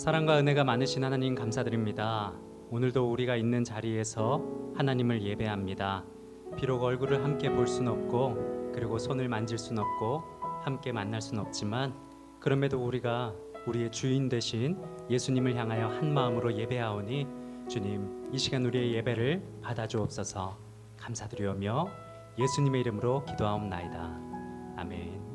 사랑과 은혜가 많으신 하나님 감사드립니다. 오늘도 우리가 있는 자리에서 하나님을 예배합니다. 비록 얼굴을 함께 볼 수는 없고 그리고 손을 만질 수는 없고 함께 만날 수는 없지만 그럼에도 우리가 우리의 주인 되신 예수님을 향하여 한 마음으로 예배하오니 주님, 이 시간 우리의 예배를 받아주옵소서. 감사드리오며 예수님의 이름으로 기도하옵나이다. 아멘.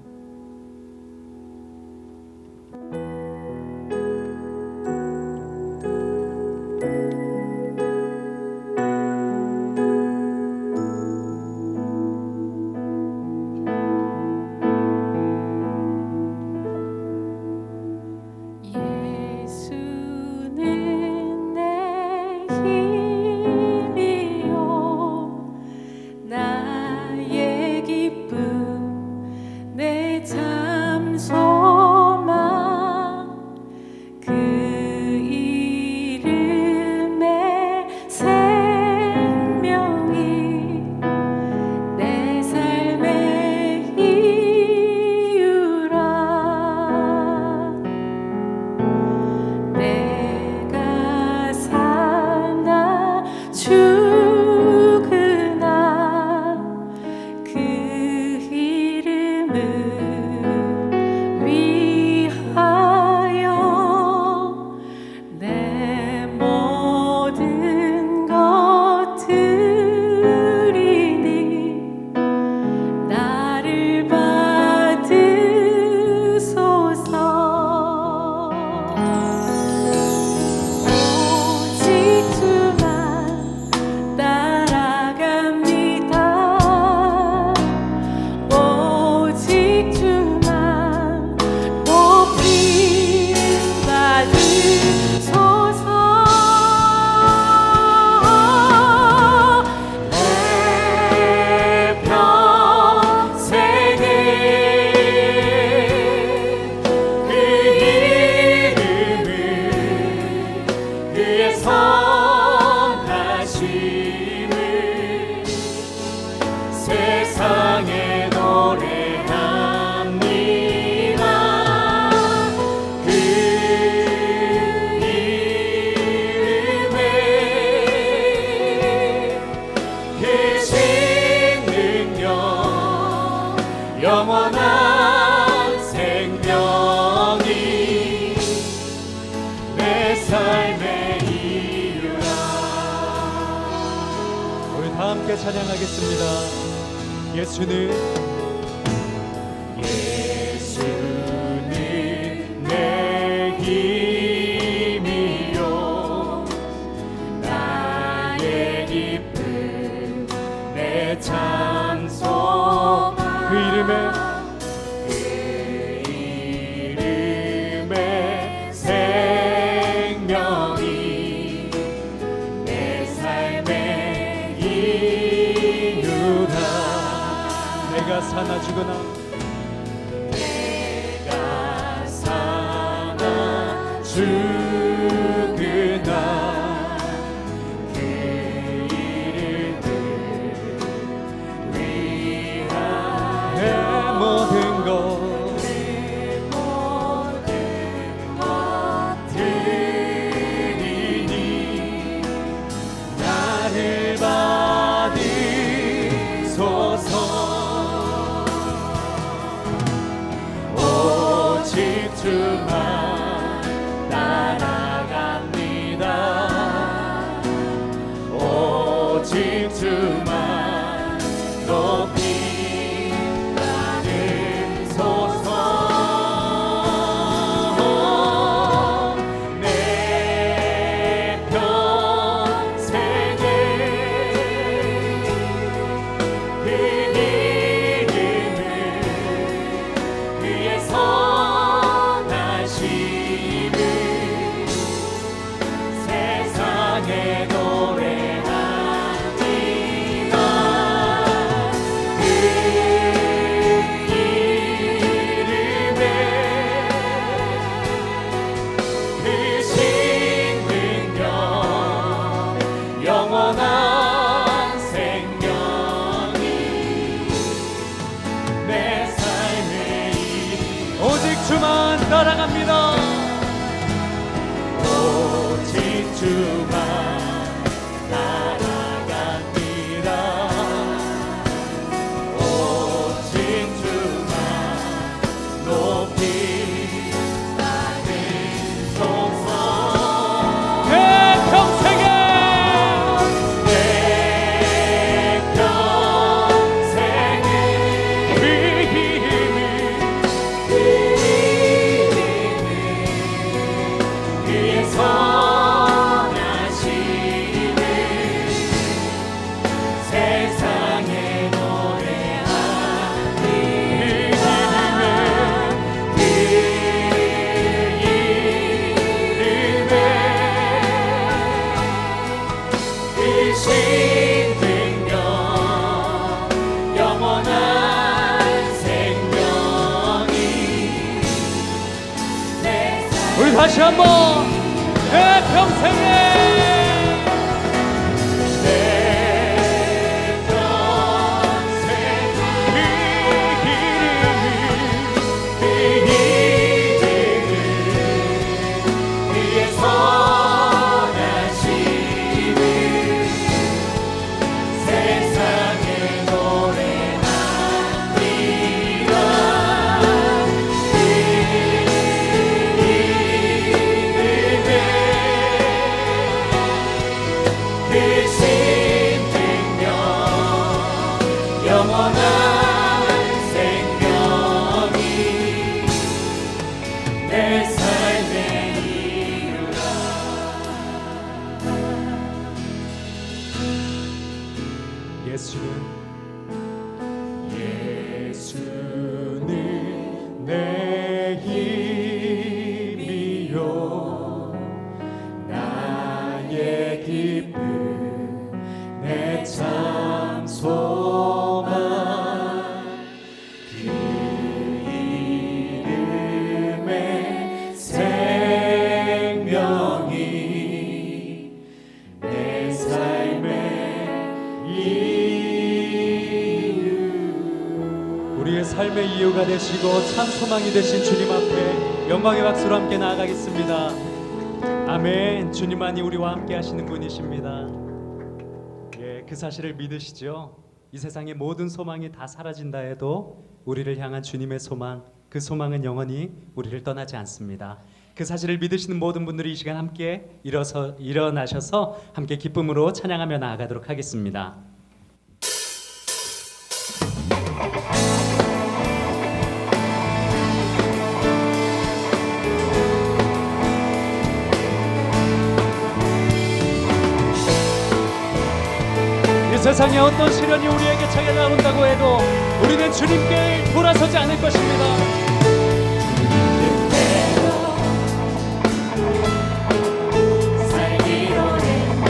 영원한 생명이 내 삶의 이유라. 우리 다 함께 찬양하겠습니다. 예수는 내 힘이요 나의 기쁨 내 찬송 그 이름에 생명이 내 삶의 이유다. 내가 사나 죽으나 내가 사나 죽으나 그 이름을 위하여 모든 것 드리니 나를 받으소서. 오직 주만 따라갑니다. 오직 주만 높이 받으소서. 내 평생에 그 이름을 위해 선하심을 세상에 노래하리라. 그 이름에 크신 능력 영원한 생명이 내 삶의 오직 주만 따라갑니다. 주만 따라갑니다. 오직 주만 높이 따르소서. 내 평생에 그 이름을 위에 선하심을 세상에 노래하리라. 그 이름에 크신 능력 영원한 생명이 내 우리 다시 한번 내 평생에 내 평생 그 이름을 위에 선하심을 세상에 노래하리라. 그 이름에 크신 능력 영원한 생명이 내 삶의 이유라. 예수는 내 힘이요 나의 기쁨 내 참 소망. 그 이름에 생명이 내 삶의 이유. 우리의 삶의 이유가 되시고 참 소망이 되신 주님 앞에 영광의 박수로 함께 나아가겠습니다. 아멘. 주님만이 우리와 함께 하시는 분이십니다. 예, 그 사실을 믿으시죠? 이 세상의 모든 소망이 다 사라진다 해도 우리를 향한 주님의 소망, 그 소망은 영원히 우리를 떠나지 않습니다. 그 사실을 믿으시는 모든 분들이 이 시간 함께 일어나셔서 함께 기쁨으로 찬양하며 나아가도록 하겠습니다. 이 세상에 어떤 시련이 우리에게 찾아온다고 해도 우리는 주님께 돌아서지 않을 것입니다. 살기로 했네.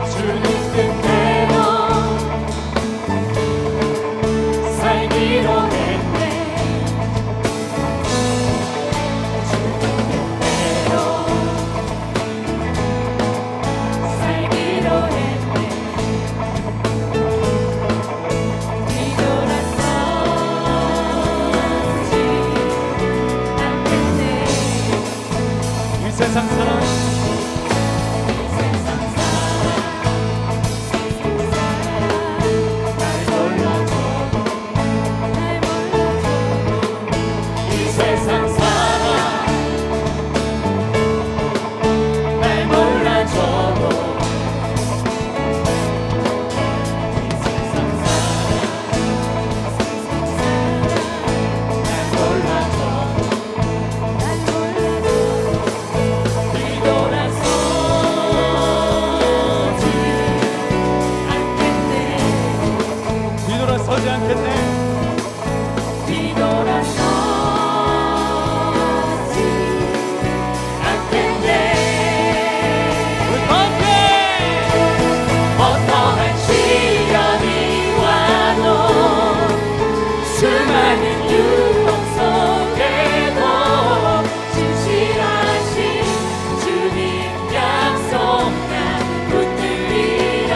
주는 뜻대로 살기로 했네. 주는 뜻대로 살기로 했네. 뒤돌아서지 않겠네. 이 세상 사람 이 세상 사람 날 몰라줘도 이 세상 사람 날 몰라줘도 뒤돌아서지 않겠네. 뒤돌아서지 않겠네. 우리 함께 어떠한 시련이 와도 수많은 유혹 속에도 진실하신 주님 약속 난 붙들리라.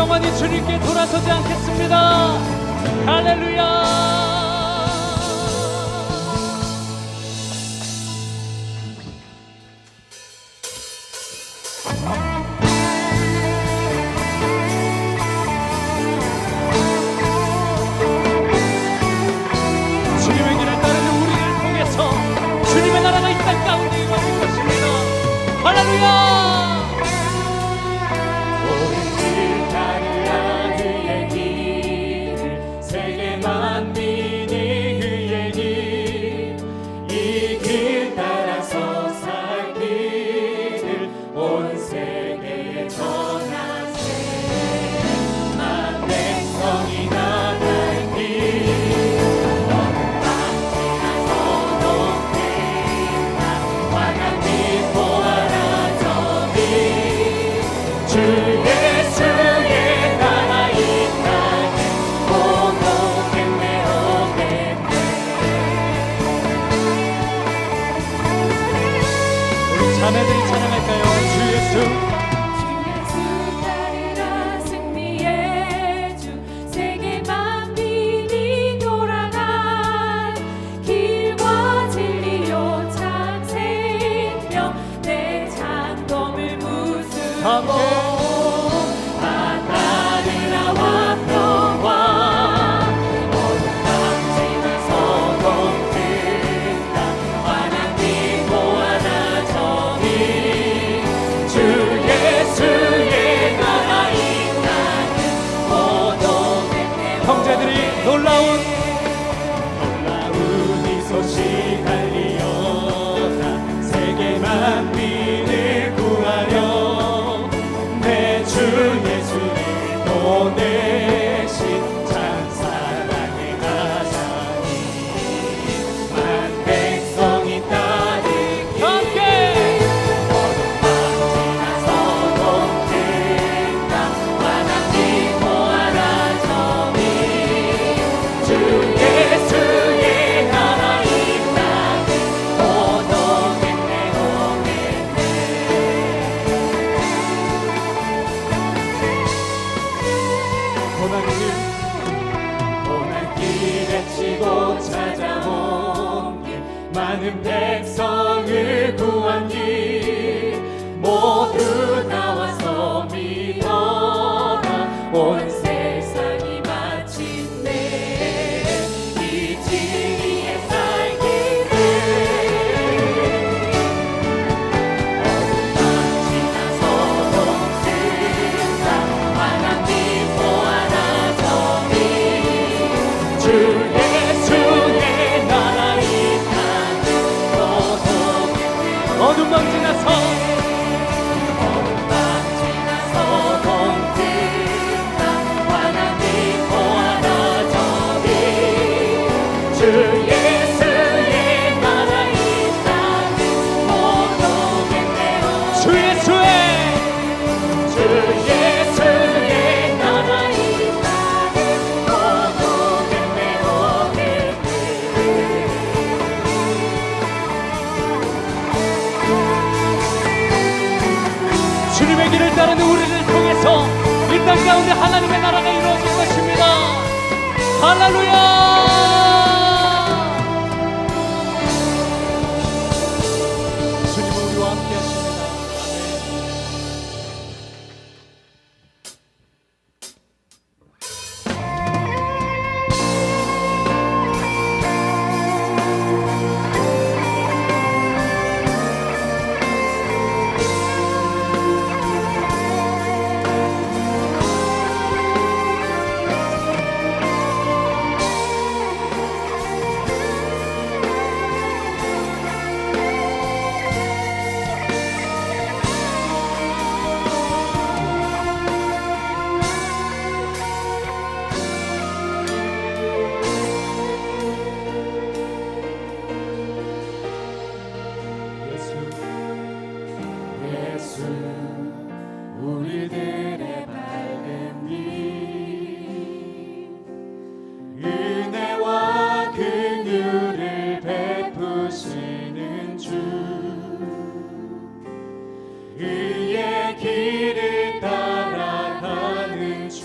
영원히 주님께 돌아서지 않겠습니다. 할렐루야. 주님의 길을 따르는 우리를 통해서 주님의 나라가 이 땅 가운데 이루어질 것입니다. 할렐루야. 자매들이 찬양할까요? 주 예수 형제들이 놀라운 이 소식 알리어다 세계 만민을 구하려 내 주 예수를 보내신 참 사랑의 하나님 만 백성이 따르기 함께 어둠 밤 지나서 동틀다 환한 빛 모아라 저미 주 예수의 나라 이 땅에 오동했네 고난 길에 치고 찾아온 길 많은 백성을 구한 길 모두 나와서 믿어라 온 세상이 마침내 이 진리에 살기를 어둠 밤 지나서 동틀다 환한 빛 보아라 저기 주 예수의 나라 이 땅에 오동했네 어둠 밤 지나서 동틀다 환한 빛 보아라 저기 주 예수의 나라 이 땅에 오동했네 주 예수의 나라 이 땅에 오동했네 주님의 길을 따르는 우리를 통해서 이 땅 가운데 하나님의 나라가 이루어질 것입니다. 할렐루야. 주님은 우리와 함께 하십니다. 예수 우리들의 밝은 빛 은혜와 긍휼을 베푸시는 주 의의 길을 따라가는 주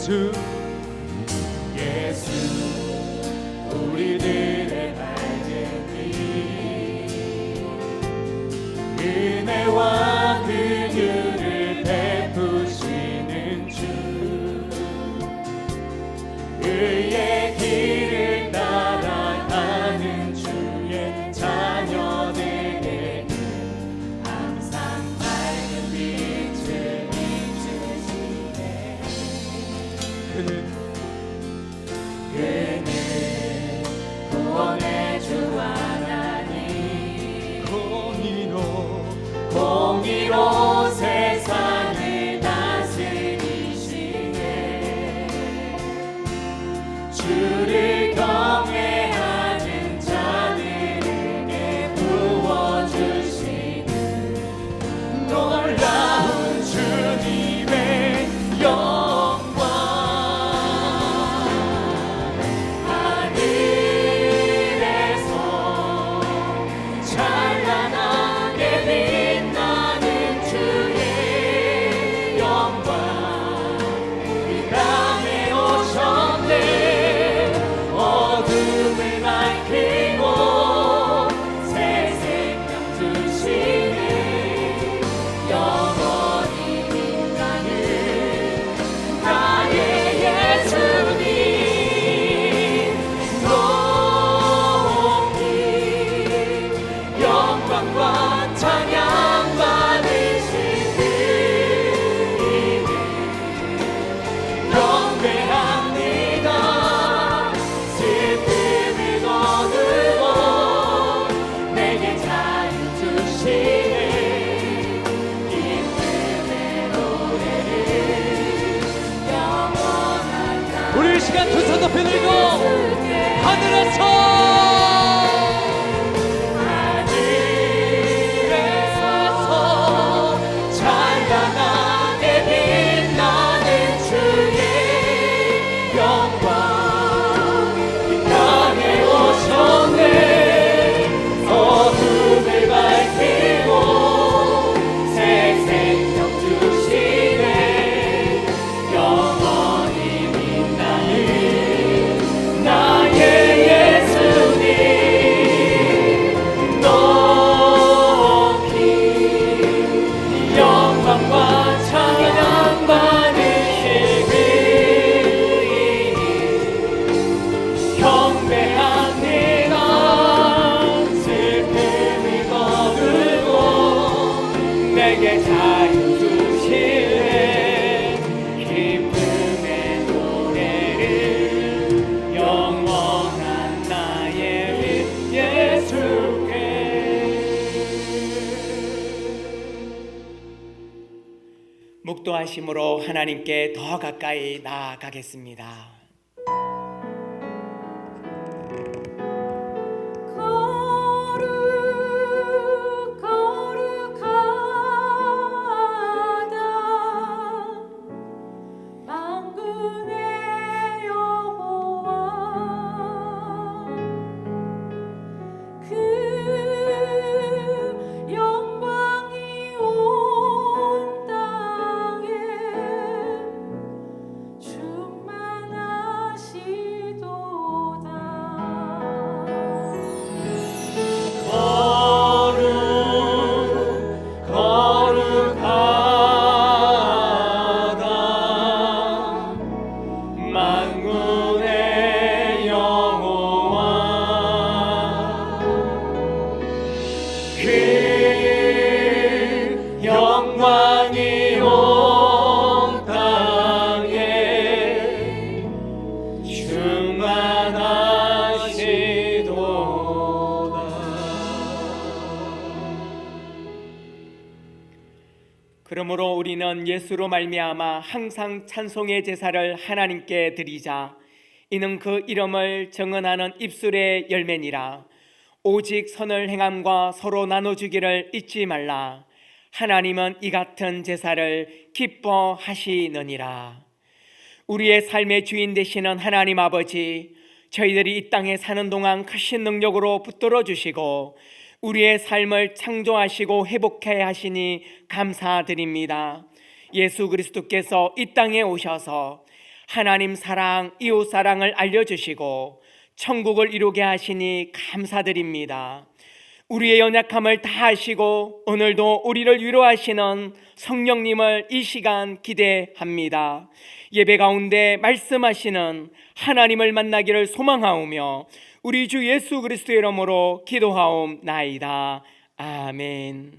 예수 예수 우리들의 발견이 은혜와 긍휼을 베푸시는 주 의의 길을 따라가는 주의 자녀들에게 항상 밝은 빛을 비추시네 그는 구원의 주 하나님 공의로 세상을 다스리시네 주를 경외하는 자들에게 부어주시는 놀라운 주님의 영광 하늘에서 찬란하게 빛나는 주의 영광 이 땅에 오셨네 어둠을 밝히고 새 생명 주시네 영원히 빛나는 나의 예수님 높이 영광과 찬양 받으신 그이는 경배합니다 슬픔을 거두고 내게 자유 주시네 기쁨의 노래를 영원한 우리 이 시간 두 손 높이 들고 하늘에서 찬란하게 빛나는 주의 영광 이 땅에 오셨네 어둠을 밝히고 새 생명 주시네 영원히 빛나는 나의 예수님 높이 영광과 찬양 받으실 그이니 경배합니다 슬픔을 거두고 내게 자유 주시네 기쁨의 노래를 영원한 나의 빛 예수께 묵도하심으로 하나님께 더 가까이 나아가겠습니다. 거룩하다 만군의 여호와 그 영광이 온 땅에 그러므로 우리는 예수로 말미암아 항상 찬송의 제사를 하나님께 드리자. 이는 그 이름을 정언하는 입술의 열매니라. 오직 선을 행함과 서로 나눠주기를 잊지 말라. 하나님은 이 같은 제사를 기뻐하시느니라. 우리의 삶의 주인 되시는 하나님 아버지, 저희들이 이 땅에 사는 동안 크신 능력으로 붙들어 주시고 우리의 삶을 창조하시고 회복해 하시니 감사드립니다. 예수 그리스도께서 이 땅에 오셔서 하나님 사랑, 이웃 사랑을 알려주시고 천국을 이루게 하시니 감사드립니다. 우리의 연약함을 다 아시고 오늘도 우리를 위로하시는 성령님을 이 시간 기대합니다. 예배 가운데 말씀하시는 하나님을 만나기를 소망하오며 우리 주 예수 그리스도의 이름으로 기도하옵나이다. 아멘.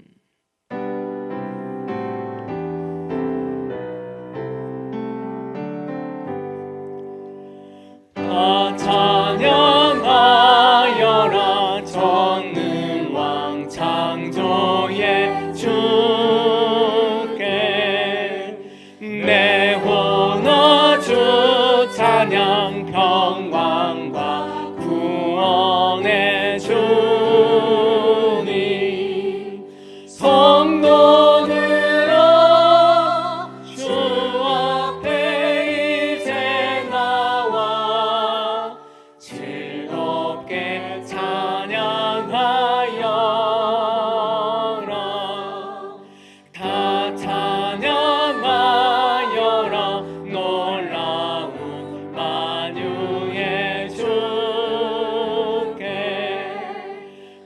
찬양하여라 전능왕 창조의 주께 내 혼을 주 찬양 평강과 구원의 주님 성도들아 주 앞에 이제 나와 즐겁게 찬양하여라 다 찬양하여라 놀라운 만유의 주께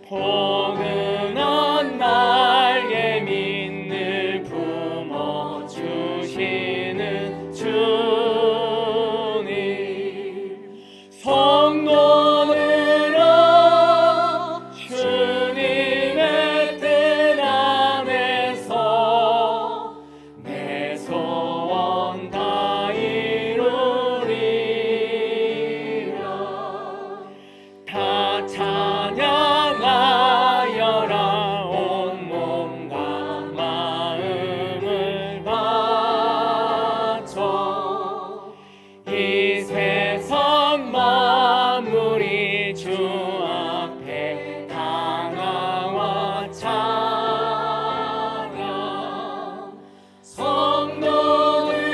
포근한 날개 믿는 부모 주시는 주님 성도들아 주님의 뜻 안에서 내 소원 다 이루리라 다 찬양하여라 온 몸과 마음을 바쳐 이 세상 만물이 주 앞에 다 나와 찬양 성도들아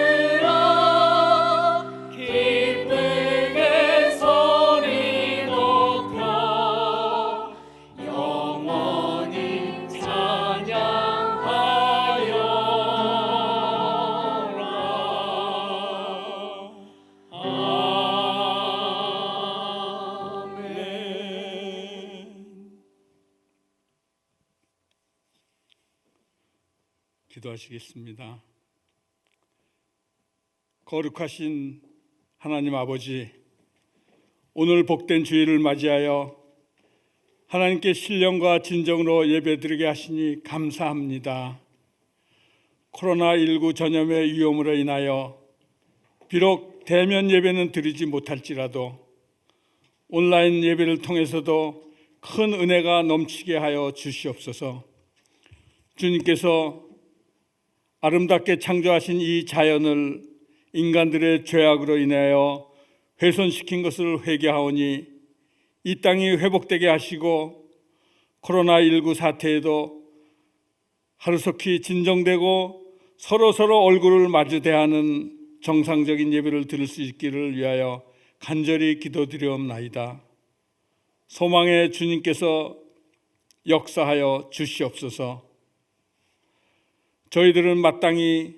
기쁘게 소리 높여 영원히 찬양하여라. 아멘. 기도하시겠습니다. 거룩하신 하나님 아버지, 오늘 복된 주일을 맞이하여 하나님께 신령과 진정으로 예배드리게 하시니 감사합니다. 코로나19 전염의 위험으로 인하여 비록 대면 예배는 드리지 못할지라도 온라인 예배를 통해서도 큰 은혜가 넘치게 하여 주시옵소서. 주님께서 아름답게 창조하신 이 자연을 인간들의 죄악으로 인하여 훼손시킨 것을 회개하오니 이 땅이 회복되게 하시고 코로나19 사태에도 하루속히 진정되고 서로 얼굴을 마주 대하는 정상적인 예배를 드릴 수 있기를 위하여 간절히 기도드리옵나이다. 소망의 주님께서 역사하여 주시옵소서. 저희들은 마땅히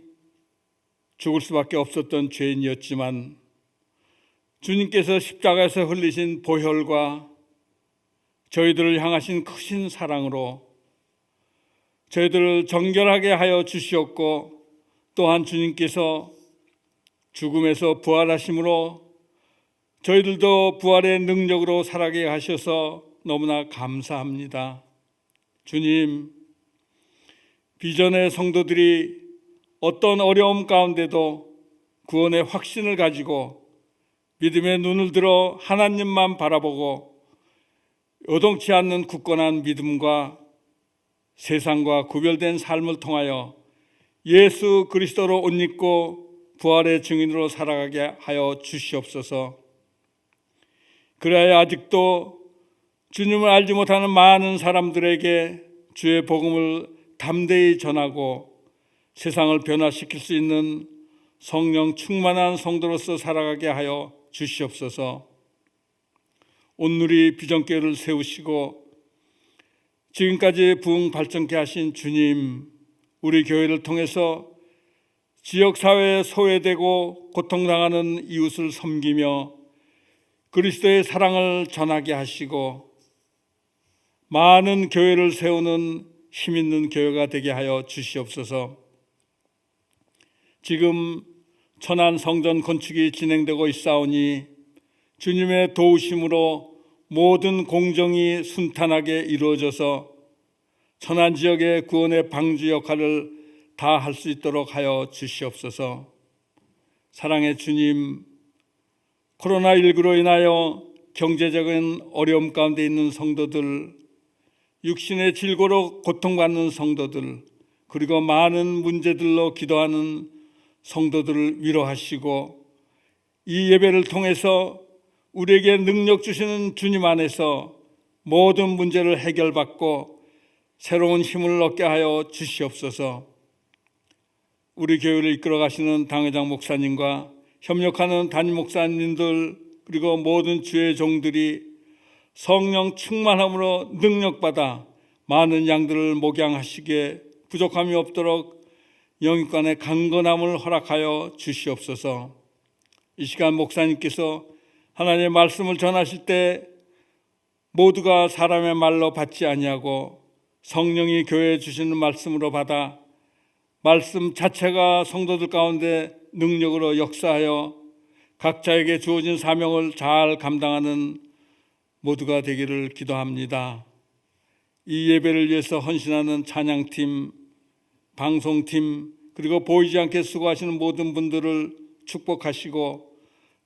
죽을 수밖에 없었던 죄인이었지만 주님께서 십자가에서 흘리신 보혈과 저희들을 향하신 크신 사랑으로 저희들을 정결하게 하여 주시었고, 또한 주님께서 죽음에서 부활하심으로 저희들도 부활의 능력으로 살아가게 하셔서 너무나 감사합니다. 주님, 비전의 성도들이 어떤 어려움 가운데도 구원의 확신을 가지고 믿음의 눈을 들어 하나님만 바라보고 요동치 않는 굳건한 믿음과 세상과 구별된 삶을 통하여 예수 그리스도로 옷 입고 부활의 증인으로 살아가게 하여 주시옵소서. 그래야 아직도 주님을 알지 못하는 많은 사람들에게 주의 복음을 담대히 전하고 세상을 변화시킬 수 있는 성령 충만한 성도로서 살아가게 하여 주시옵소서. 온누리 비전교회를 세우시고 지금까지 부흥 발전케 하신 주님, 우리 교회를 통해서 지역사회에 소외되고 고통당하는 이웃을 섬기며 그리스도의 사랑을 전하게 하시고 많은 교회를 세우는 힘있는 교회가 되게 하여 주시옵소서. 지금 천안 성전 건축이 진행되고 있사오니 주님의 도우심으로 모든 공정이 순탄하게 이루어져서 천안 지역의 구원의 방주 역할을 다 할 수 있도록 하여 주시옵소서. 사랑의 주님, 코로나19로 인하여 경제적인 어려움 가운데 있는 성도들, 육신의 질고로 고통받는 성도들, 그리고 많은 문제들로 기도하는 성도들을 위로하시고 이 예배를 통해서 우리에게 능력 주시는 주님 안에서 모든 문제를 해결받고 새로운 힘을 얻게 하여 주시옵소서. 우리 교회를 이끌어 가시는 당회장 목사님과 협력하는 담임 목사님들 그리고 모든 주의 종들이 성령 충만함으로 능력받아 많은 양들을 목양하시기에 부족함이 없도록 영육간의 강건함을 허락하여 주시옵소서. 이 시간 목사님께서 하나님의 말씀을 전하실 때 모두가 사람의 말로 받지 아니하고 성령이 교회에 주시는 말씀으로 받아 말씀 자체가 성도들 가운데 능력으로 역사하여 각자에게 주어진 사명을 잘 감당하는 모두가 되기를 기도합니다. 이 예배를 위해서 헌신하는 찬양팀, 방송팀 그리고 보이지 않게 수고하시는 모든 분들을 축복하시고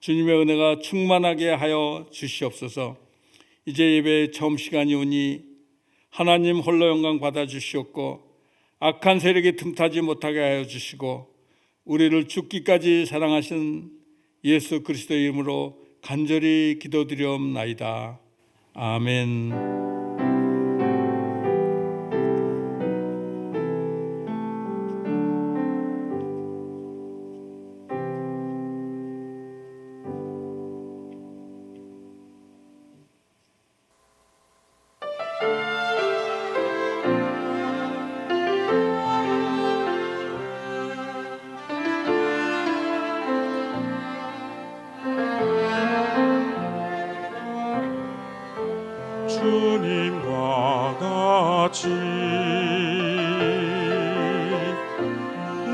주님의 은혜가 충만하게 하여 주시옵소서. 이제 예배의 처음 시간이 오니 하나님 홀로 영광 받아 주시옵고 악한 세력이 틈타지 못하게 하여 주시고 우리를 죽기까지 사랑하신 예수 그리스도의 이름으로 간절히 기도드리옵나이다. 아멘. 주님과 같이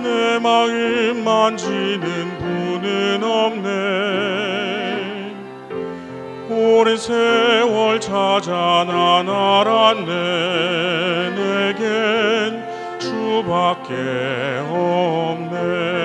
내 마음 만지는 분은 없네. 오랜 세월 찾아 난 알았네. 내겐 주밖에 없네.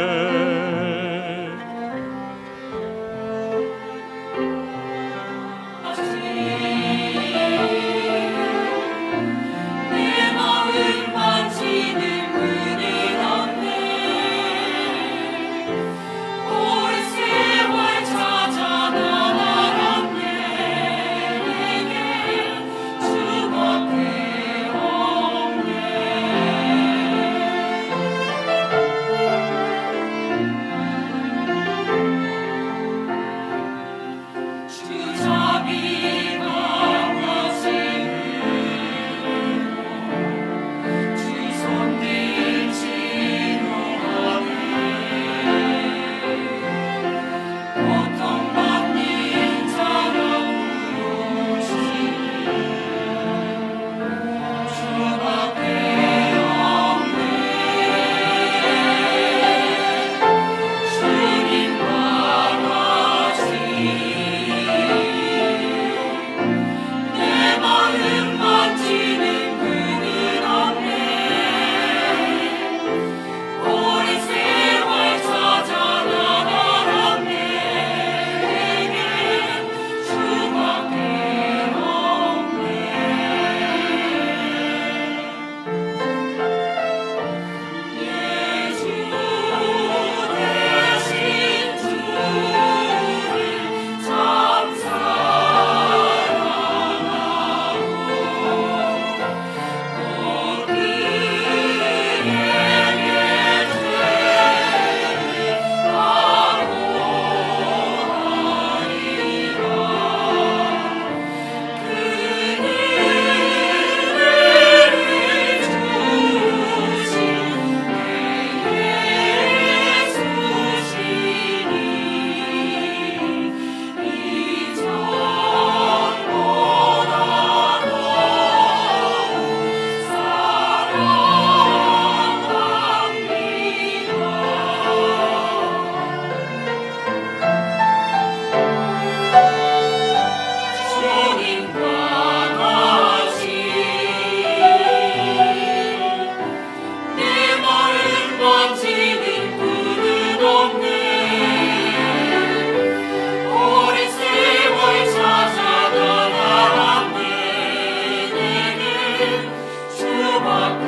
주밖에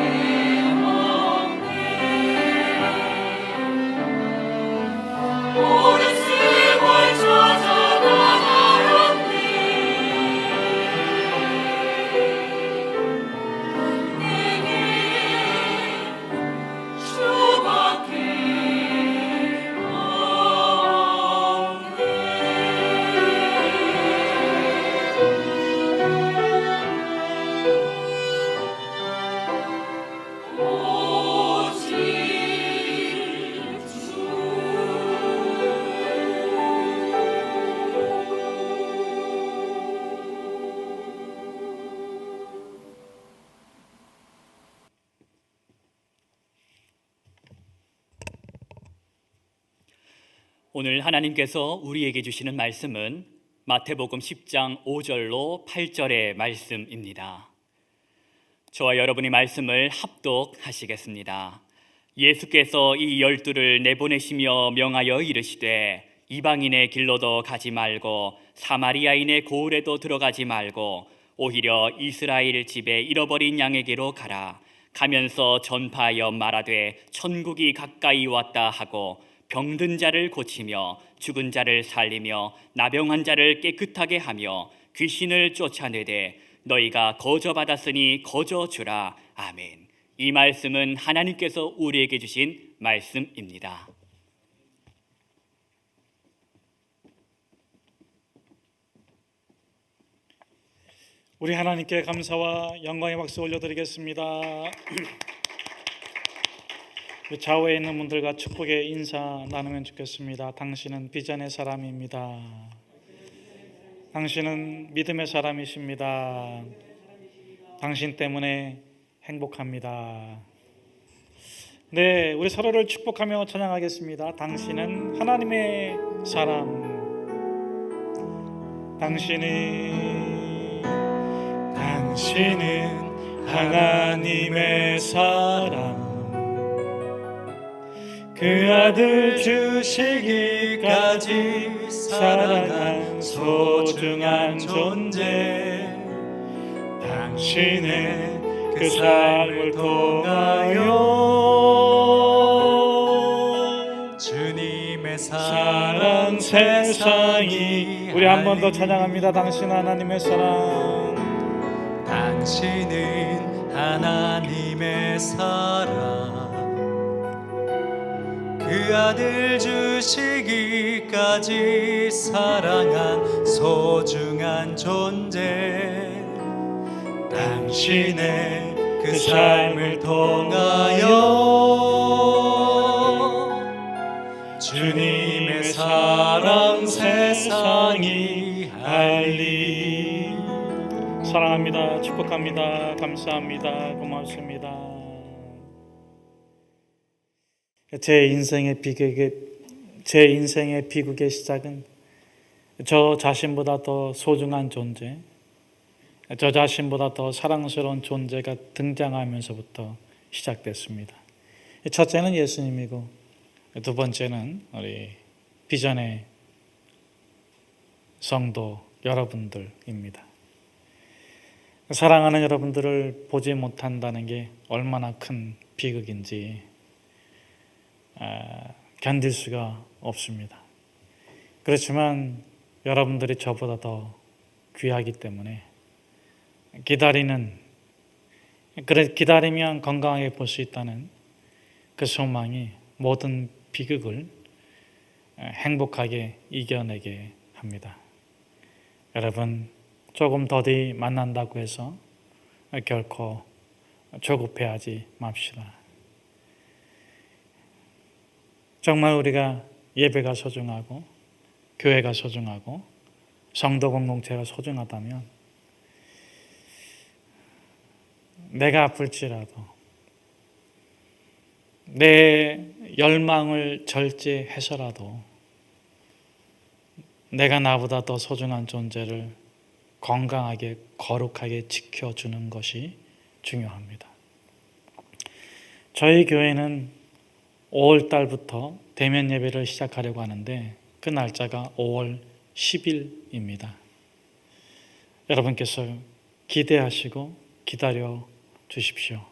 없네. 오랜 세월 찾아 나가는데 내게 주밖에 오늘 하나님께서 우리에게 주시는 말씀은 마태복음 10장 5절로 8절의 말씀입니다. 저와 여러분이 말씀을 합독하시겠습니다. 예수께서 이 12를 내보내시며 명하여 이르시되 이방인의 길로도 가지 말고 사마리아인의 고을에도 들어가지 말고 오히려 이스라엘 집에 잃어버린 양에게로 가라. 가면서 전파하여 말하되 천국이 가까이 왔다 하고 병든 자를 고치며 죽은 자를 살리며 나병한 자를 깨끗하게 하며 귀신을 쫓아내되 너희가 거저 받았으니 거저 주라. 아멘. 이 말씀은 하나님께서 우리에게 주신 말씀입니다. 우리 하나님께 감사와 영광의 박수 올려드리겠습니다. 좌우에 있는 분들과 축복의 인사 나누면 좋겠습니다. 당신은 비전의 사람입니다. 당신은 믿음의 사람이십니다. 당신 때문에 행복합니다. 네, 우리 서로를 축복하며 찬양하겠습니다. 당신은 하나님의 사람. 당신은 하나님의 사람. 그 아들 주시기까지 사랑한 소중한 존재. 당신의 그 삶을 통하여 주님의 사랑 세상이. 우리 한 번 더 찬양합니다. 당신 하나님의 사랑. 당신은 하나님의 사랑. 그 아들 주시기까지 사랑한 소중한 존재. 당신의 그 삶을 통하여 주님의 사랑 세상이 알리. 사랑합니다. 축복합니다. 감사합니다. 고맙습니다. 제 인생의 비극의 시작은 저 자신보다 더 소중한 존재, 저 자신보다 더 사랑스러운 존재가 등장하면서부터 시작됐습니다. 첫째는 예수님이고 두 번째는 우리 비전의 성도 여러분들입니다. 사랑하는 여러분들을 보지 못한다는 게 얼마나 큰 비극인지 견딜 수가 없습니다. 그렇지만 여러분들이 저보다 더 귀하기 때문에 기다리면 건강하게 볼 수 있다는 그 소망이 모든 비극을 행복하게 이겨내게 합니다. 여러분, 조금 더디 만난다고 해서 결코 조급해하지 맙시다. 정말 우리가 예배가 소중하고 교회가 소중하고 성도 공동체가 소중하다면 내가 아플지라도 내 열망을 절제해서라도 내가 나보다 더 소중한 존재를 건강하게 거룩하게 지켜주는 것이 중요합니다. 저희 교회는 5월 달부터 대면 예배를 시작하려고 하는데 그 날짜가 5월 10일입니다. 여러분께서 기대하시고 기다려 주십시오.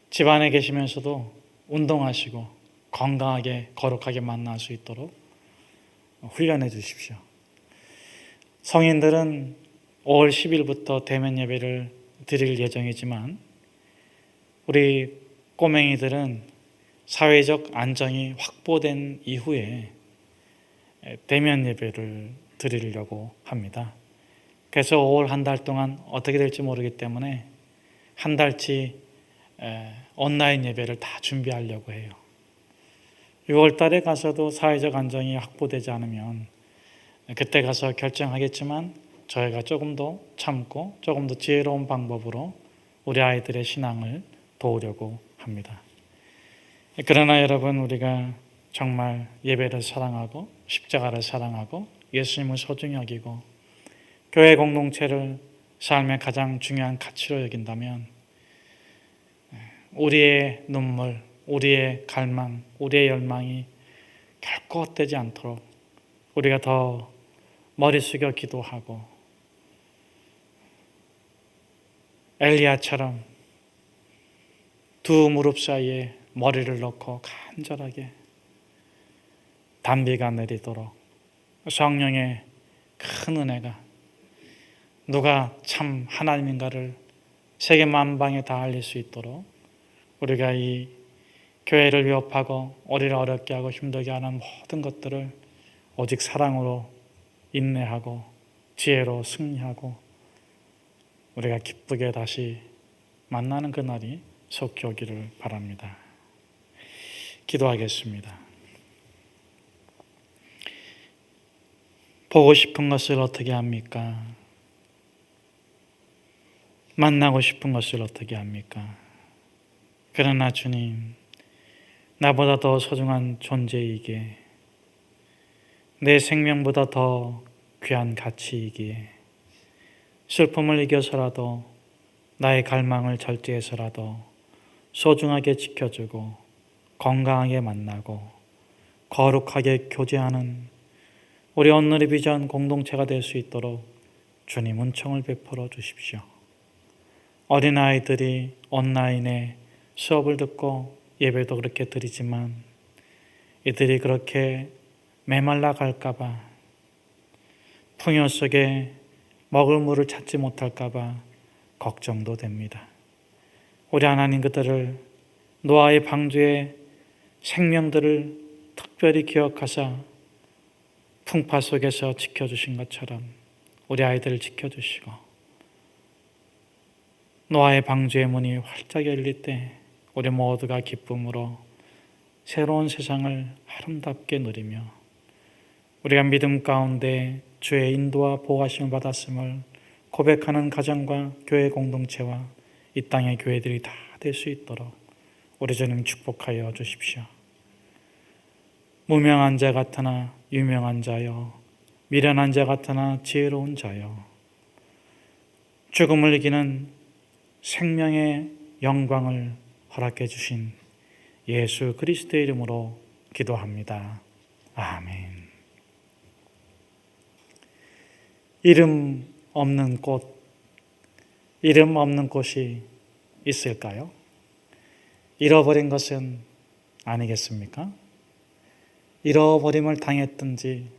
집안에 계시면서도 운동하시고 건강하게 거룩하게 만날 수 있도록 훈련해 주십시오. 성인들은 5월 10일부터 대면 예배를 드릴 예정이지만 우리 꼬맹이들은 사회적 안정이 확보된 이후에 대면 예배를 드리려고 합니다. 그래서 5월 한 달 동안 어떻게 될지 모르기 때문에 한 달치 온라인 예배를 다 준비하려고 해요. 6월 달에 가서도 사회적 안정이 확보되지 않으면 그때 가서 결정하겠지만 저희가 조금 더 참고 조금 더 지혜로운 방법으로 우리 아이들의 신앙을 도우려고 합니다. 그러나 여러분, 우리가 정말 예배를 사랑하고 십자가를 사랑하고 예수님을 소중히 여기고 교회 공동체를 삶의 가장 중요한 가치로 여긴다면 우리의 눈물, 우리의 갈망, 우리의 열망이 결코 헛되지 않도록 우리가 더 머리 숙여 기도하고 엘리야처럼 두 무릎 사이에 머리를 넣고 간절하게 단비가 내리도록 성령의 큰 은혜가 누가 참 하나님인가를 세계 만방에 다 알릴 수 있도록 우리가 이 교회를 위협하고 우리를 어렵게 하고 힘들게 하는 모든 것들을 오직 사랑으로 인내하고 지혜로 승리하고 우리가 기쁘게 다시 만나는 그날이 속히 오기를 바랍니다. 기도하겠습니다. 보고 싶은 것을 어떻게 합니까? 만나고 싶은 것을 어떻게 합니까? 그러나 주님, 나보다 더 소중한 존재이기에 내 생명보다 더 귀한 가치이기에 슬픔을 이겨서라도 나의 갈망을 절제해서라도 소중하게 지켜주고 건강하게 만나고 거룩하게 교제하는 우리 온누리 비전 공동체가 될 수 있도록 주님 은총을 베풀어 주십시오. 어린아이들이 온라인에 수업을 듣고 예배도 그렇게 드리지만 이들이 그렇게 메말라 갈까봐, 풍요 속에 먹을 물을 찾지 못할까봐 걱정도 됩니다. 우리 하나님, 그들을 노아의 방주의 생명들을 특별히 기억하사 풍파 속에서 지켜주신 것처럼 우리 아이들을 지켜주시고 노아의 방주의 문이 활짝 열릴 때 우리 모두가 기쁨으로 새로운 세상을 아름답게 누리며 우리가 믿음 가운데 주의 인도와 보호하심을 받았음을 고백하는 가정과 교회 공동체와 이 땅의 교회들이 다 될 수 있도록 우리 주님 축복하여 주십시오. 무명한 자 같으나 유명한 자여, 미련한 자 같으나 지혜로운 자여, 죽음을 이기는 생명의 영광을 허락해 주신 예수 그리스도의 이름으로 기도합니다. 아멘. 이름 없는 꽃, 이름 없는 꽃이 있을까요? 잃어버린 것은 아니겠습니까? 잃어버림을 당했든지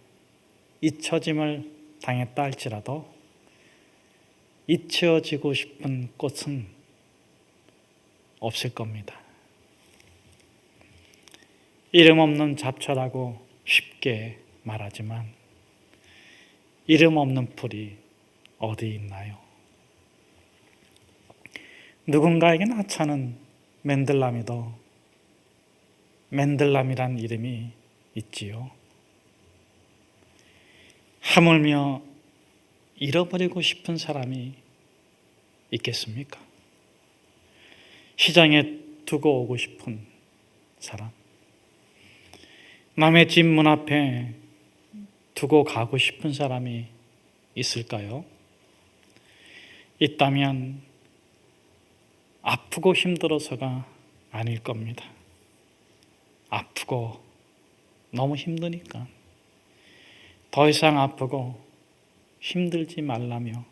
잊혀짐을 당했다 할지라도 잊혀지고 싶은 꽃은 없을 겁니다. 이름 없는 잡초라고 쉽게 말하지만 이름 없는 풀이 어디 있나요? 누군가에게는 하찮은 맨들남이도 맨들남이란 이름이 있지요. 하물며 잃어버리고 싶은 사람이 있겠습니까? 시장에 두고 오고 싶은 사람, 남의 집 문 앞에 두고 가고 싶은 사람이 있을까요? 있다면 아프고 힘들어서가 아닐 겁니다. 아프고 너무 힘드니까 더 이상 아프고 힘들지 말라며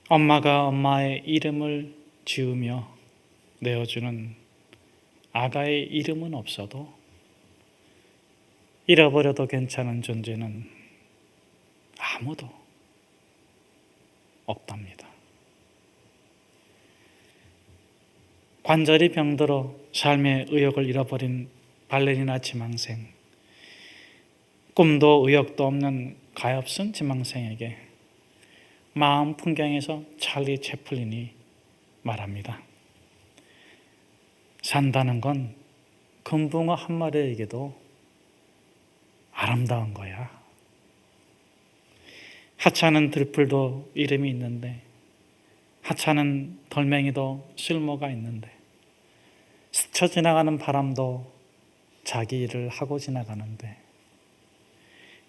엄마가 엄마의 이름을 지으며 내어주는 아가의 이름은 없어도 잃어버려도 괜찮은 존재는 아무도 없답니다. 관절이 병들어 삶의 의욕을 잃어버린 발레리나 지망생, 꿈도 의욕도 없는 가엾은 지망생에게 마음 풍경에서 찰리 채플린이 말합니다. 산다는 건 금붕어 한 마리에게도 아름다운 거야. 하찮은 들풀도 이름이 있는데, 하찮은 덜맹이도 쓸모가 있는데, 스쳐 지나가는 바람도 자기 일을 하고 지나가는데,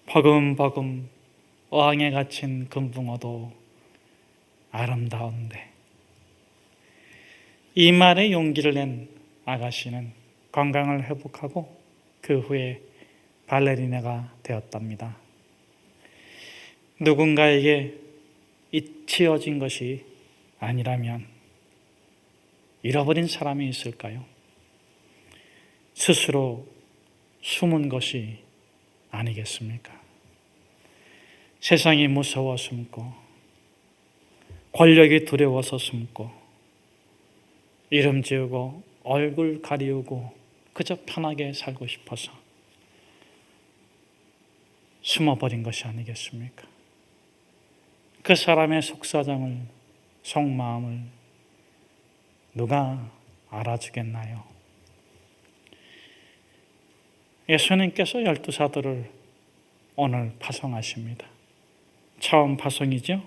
버금버금 어항에 갇힌 금붕어도 아름다운데, 이 말에 용기를 낸 아가씨는 건강을 회복하고 그 후에 발레리나가 되었답니다. 누군가에게 잊혀진 것이 아니라면 잃어버린 사람이 있을까요? 스스로 숨은 것이 아니겠습니까? 세상이 무서워 숨고, 권력이 두려워서 숨고, 이름 지우고 얼굴 가리우고 그저 편하게 살고 싶어서 숨어버린 것이 아니겠습니까? 그 사람의 속사정을, 속마음을 누가 알아주겠나요? 예수님께서 12사도를 오늘 파송하십니다. 처음 파송이죠.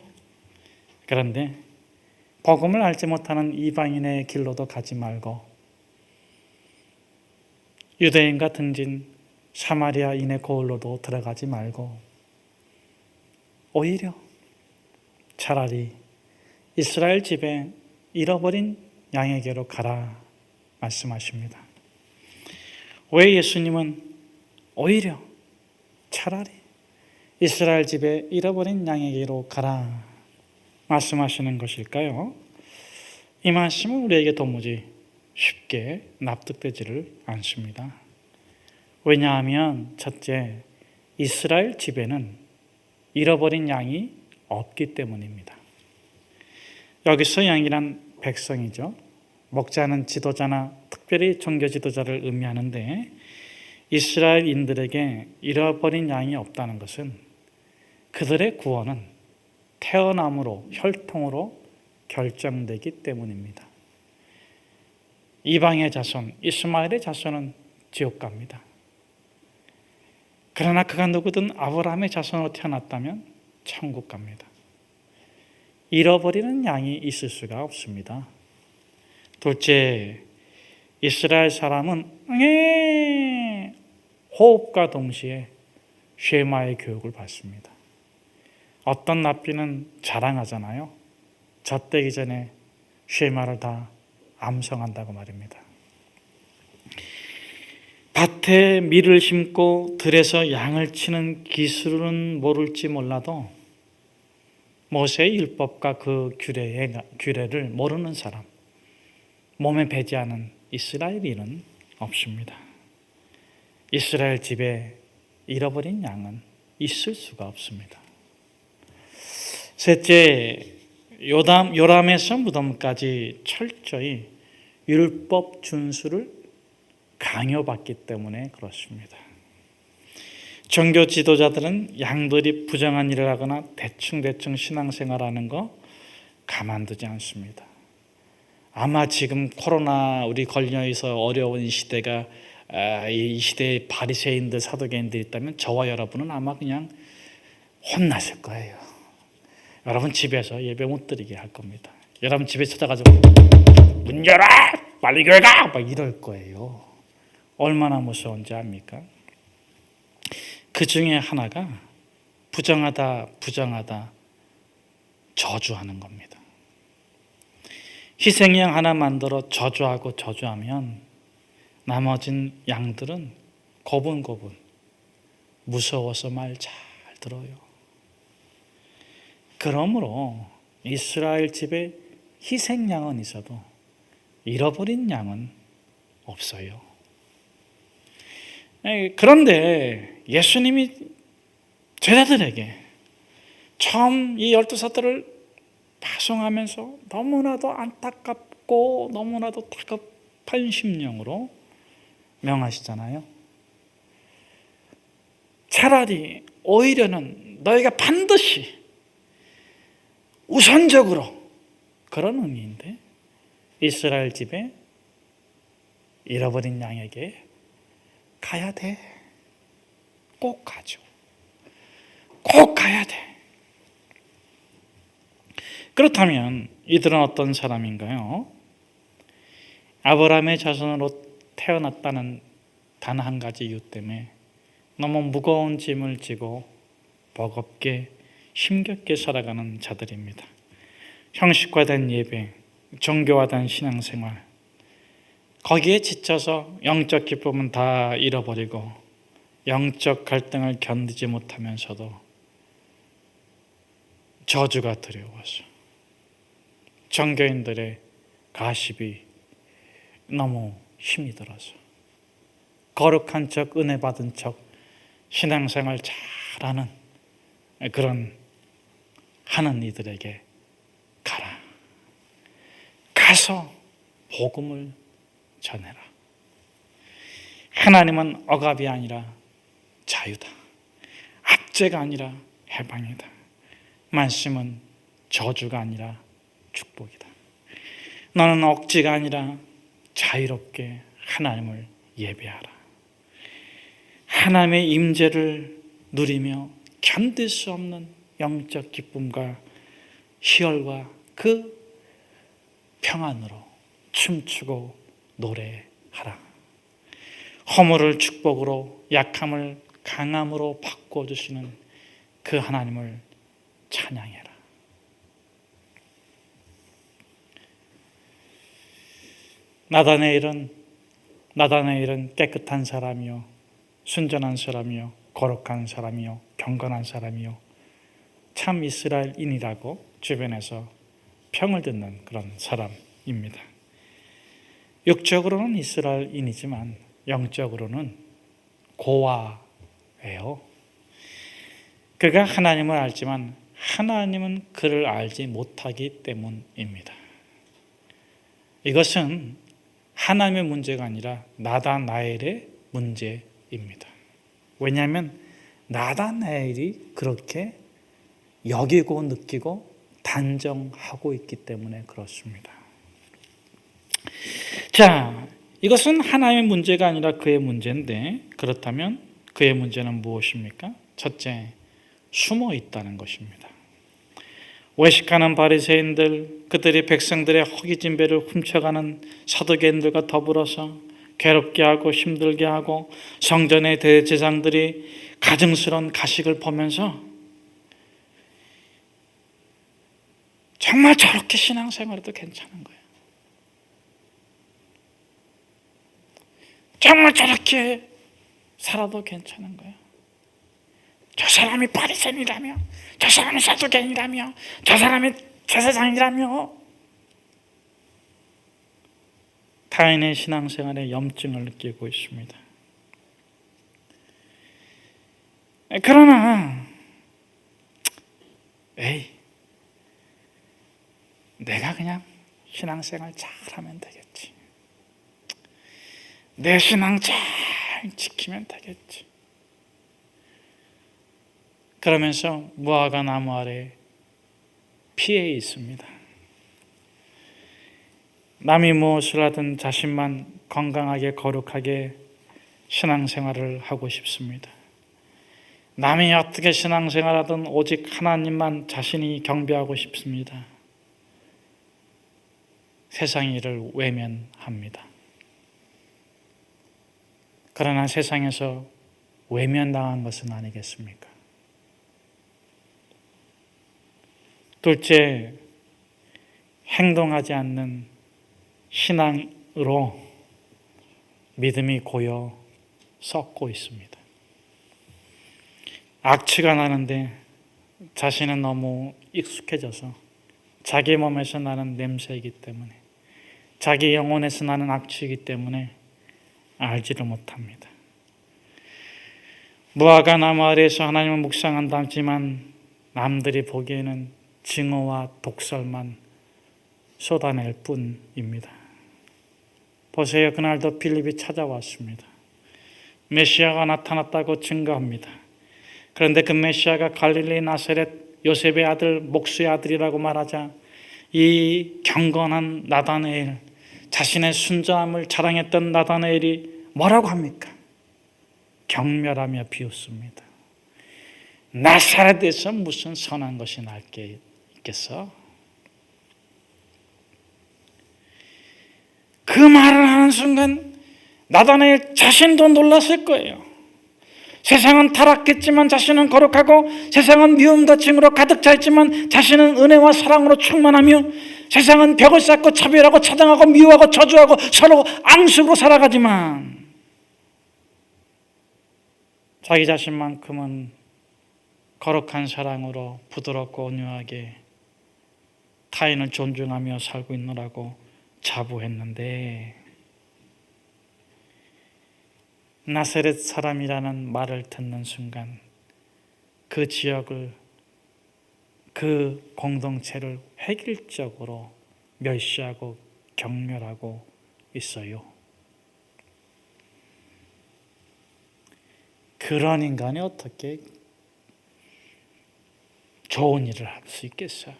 그런데 복음을 알지 못하는 이방인의 길로도 가지 말고, 유대인과 등진 사마리아인의 고을로도 들어가지 말고, 오히려 차라리 이스라엘 집에 잃어버린 양에게로 가라 말씀하십니다. 왜 예수님은 오히려 차라리 이스라엘 집에 잃어버린 양에게로 가라 말씀하시는 것일까요? 이 말씀은 우리에게 도무지 쉽게 납득되지를 않습니다. 왜냐하면 첫째, 이스라엘 집에는 잃어버린 양이 없기 때문입니다. 여기서 양이란 백성이죠. 목자는 지도자나 특별히 종교 지도자를 의미하는데, 이스라엘인들에게 잃어버린 양이 없다는 것은 그들의 구원은 태어남으로, 혈통으로 결정되기 때문입니다. 이방의 자손, 이스마엘의 자손은 지옥 갑니다. 그러나 그가 누구든 아브라함의 자손으로 태어났다면 천국 갑니다. 잃어버리는 양이 있을 수가 없습니다. 둘째, 이스라엘 사람은 호흡과 동시에 쉐마의 교육을 받습니다. 어떤 납비는 자랑하잖아요. 젖되기 전에 쉐마를 다 암송한다고 말입니다. 밭에 밀을 심고 들에서 양을 치는 기술은 모를지 몰라도 모세의 율법과 그 규례를 모르는 사람, 몸에 배지 않은 이스라엘인은 없습니다. 이스라엘 집에 잃어버린 양은 있을 수가 없습니다. 셋째, 요람에서 무덤까지 철저히 율법 준수를 강요받기 때문에 그렇습니다. 종교 지도자들은 양들이 부정한 일을 하거나 대충 신앙생활하는 거 가만두지 않습니다. 아마 지금 코로나 우리 걸려서 어려운 이 시대가, 이 시대에 바리새인들, 사두개인들이 있다면 저와 여러분은 아마 그냥 혼나실 거예요. 여러분 집에서 예배 못 드리게 할 겁니다. 여러분 집에 찾아가지고 문 열어! 빨리 교회 가! 막 이럴 거예요. 얼마나 무서운지 압니까? 그 중에 하나가 부정하다 저주하는 겁니다. 희생양 하나 만들어 저주하면 나머진 양들은 고분고분 무서워서 말 잘 들어요. 그러므로 이스라엘 집에 희생양은 있어도 잃어버린 양은 없어요. 그런데 예수님이 제자들에게 처음 이 12사도를 파송하면서 너무나도 안타깝고 너무나도 다급한 심령으로 명하시잖아요. 차라리 오히려는 너희가 반드시 우선적으로, 그런 의미인데, 이스라엘 집에 잃어버린 양에게 가야 돼. 꼭 가죠. 꼭 가야 돼. 그렇다면 이들은 어떤 사람인가요? 아브라함의 자손으로 태어났다는 단 한 가지 이유 때문에 너무 무거운 짐을 지고 버겁게 힘겹게 살아가는 자들입니다. 형식화된 예배, 종교화된 신앙생활, 거기에 지쳐서 영적 기쁨은 다 잃어버리고 영적 갈등을 견디지 못하면서도 저주가 두려워서 종교인들의 가십이 너무 힘이 들어서 거룩한 척, 은혜 받은 척, 신앙생활 잘하는 그런 하는 이들에게 가라. 가서 복음을 전해라. 하나님은 억압이 아니라 자유다. 압제가 아니라 해방이다. 말씀은 저주가 아니라 축복이다. 너는 억지가 아니라 자유롭게 하나님을 예배하라. 하나님의 임재를 누리며 견딜 수 없는 영적 기쁨과 희열과 그 평안으로 춤추고 노래하라. 허물을 축복으로, 약함을 강함으로 바꿔주시는 그 하나님을 찬양해라. 나다나엘은 깨끗한 사람이요, 순전한 사람이요, 거룩한 사람이요, 경건한 사람이요, 참 이스라엘인이라고 주변에서 평을 듣는 그런 사람입니다. 육적으로는 이스라엘인이지만 영적으로는 고아예요. 그가 하나님을 알지만 하나님은 그를 알지 못하기 때문입니다. 이것은 하나님의 문제가 아니라 나다나엘의 문제입니다. 왜냐하면 나다나엘이 그렇게 여기고 느끼고 단정하고 있기 때문에 그렇습니다. 자, 이것은 하나님의 문제가 아니라 그의 문제인데, 그렇다면 그의 문제는 무엇입니까? 첫째, 숨어 있다는 것입니다. 외식하는 바리새인들, 그들이 백성들의 허기진 배를 훔쳐가는 사두개인들과 더불어서 괴롭게 하고 힘들게 하고 성전의 대제사장들이 가증스러운 가식을 보면서 정말 저렇게 신앙생활해도 괜찮은 거예요. 정말 저렇게 살아도 괜찮은 거예요. 저 사람이 바리새인이라며, 저 사람이 사두개인이라며, 저 사람이 제사장이라며. 타인의 신앙생활에 염증을 느끼고 있습니다. 그러나 내가 그냥 신앙생활 잘하면 되겠지. 내 신앙 잘 지키면 되겠지. 그러면서 무화과 나무 아래 피해 있습니다. 남이 무엇을 하든 자신만 건강하게 거룩하게 신앙생활을 하고 싶습니다. 남이 어떻게 신앙생활하든 오직 하나님만 자신이 경배하고 싶습니다. 세상이 이를 외면합니다. 그러나 세상에서 외면당한 것은 아니겠습니까? 둘째, 행동하지 않는 신앙으로 믿음이 고여 썩고 있습니다. 악취가 나는데 자신은 너무 익숙해져서 자기 몸에서 나는 냄새이기 때문에 자기 영혼에서 나는 악취이기 때문에 알지를 못합니다. 무화과 나무 아래에서 하나님을 묵상한다지만 남들이 보기에는 증오와 독설만 쏟아낼 뿐입니다. 보세요. 그날도 빌립이 찾아왔습니다. 메시아가 나타났다고 증거합니다. 그런데 그 메시아가 갈릴리 나사렛 요셉의 아들 목수의 아들이라고 말하자 이 경건한 나다나엘, 자신의 순자함을 자랑했던 나다나엘이 뭐라고 합니까? 경멸하며 비웃습니다. 나사렛에서 무슨 선한 것이 날 게 있겠어? 그 말을 하는 순간 나다나엘 자신도 놀랐을 거예요. 세상은 타락했지만 자신은 거룩하고, 세상은 미움과 증오로 가득 차 있지만 자신은 은혜와 사랑으로 충만하며, 세상은 벽을 쌓고 차별하고 차단하고 미워하고 저주하고 서로 앙숙으로 살아가지만 자기 자신만큼은 거룩한 사랑으로 부드럽고 온유하게 타인을 존중하며 살고 있느라고 자부했는데, 나사렛 사람이라는 말을 듣는 순간 그 지역을, 그 공동체를 획일적으로 멸시하고 경멸하고 있어요. 그런 인간이 어떻게 좋은 일을 할 수 있겠어?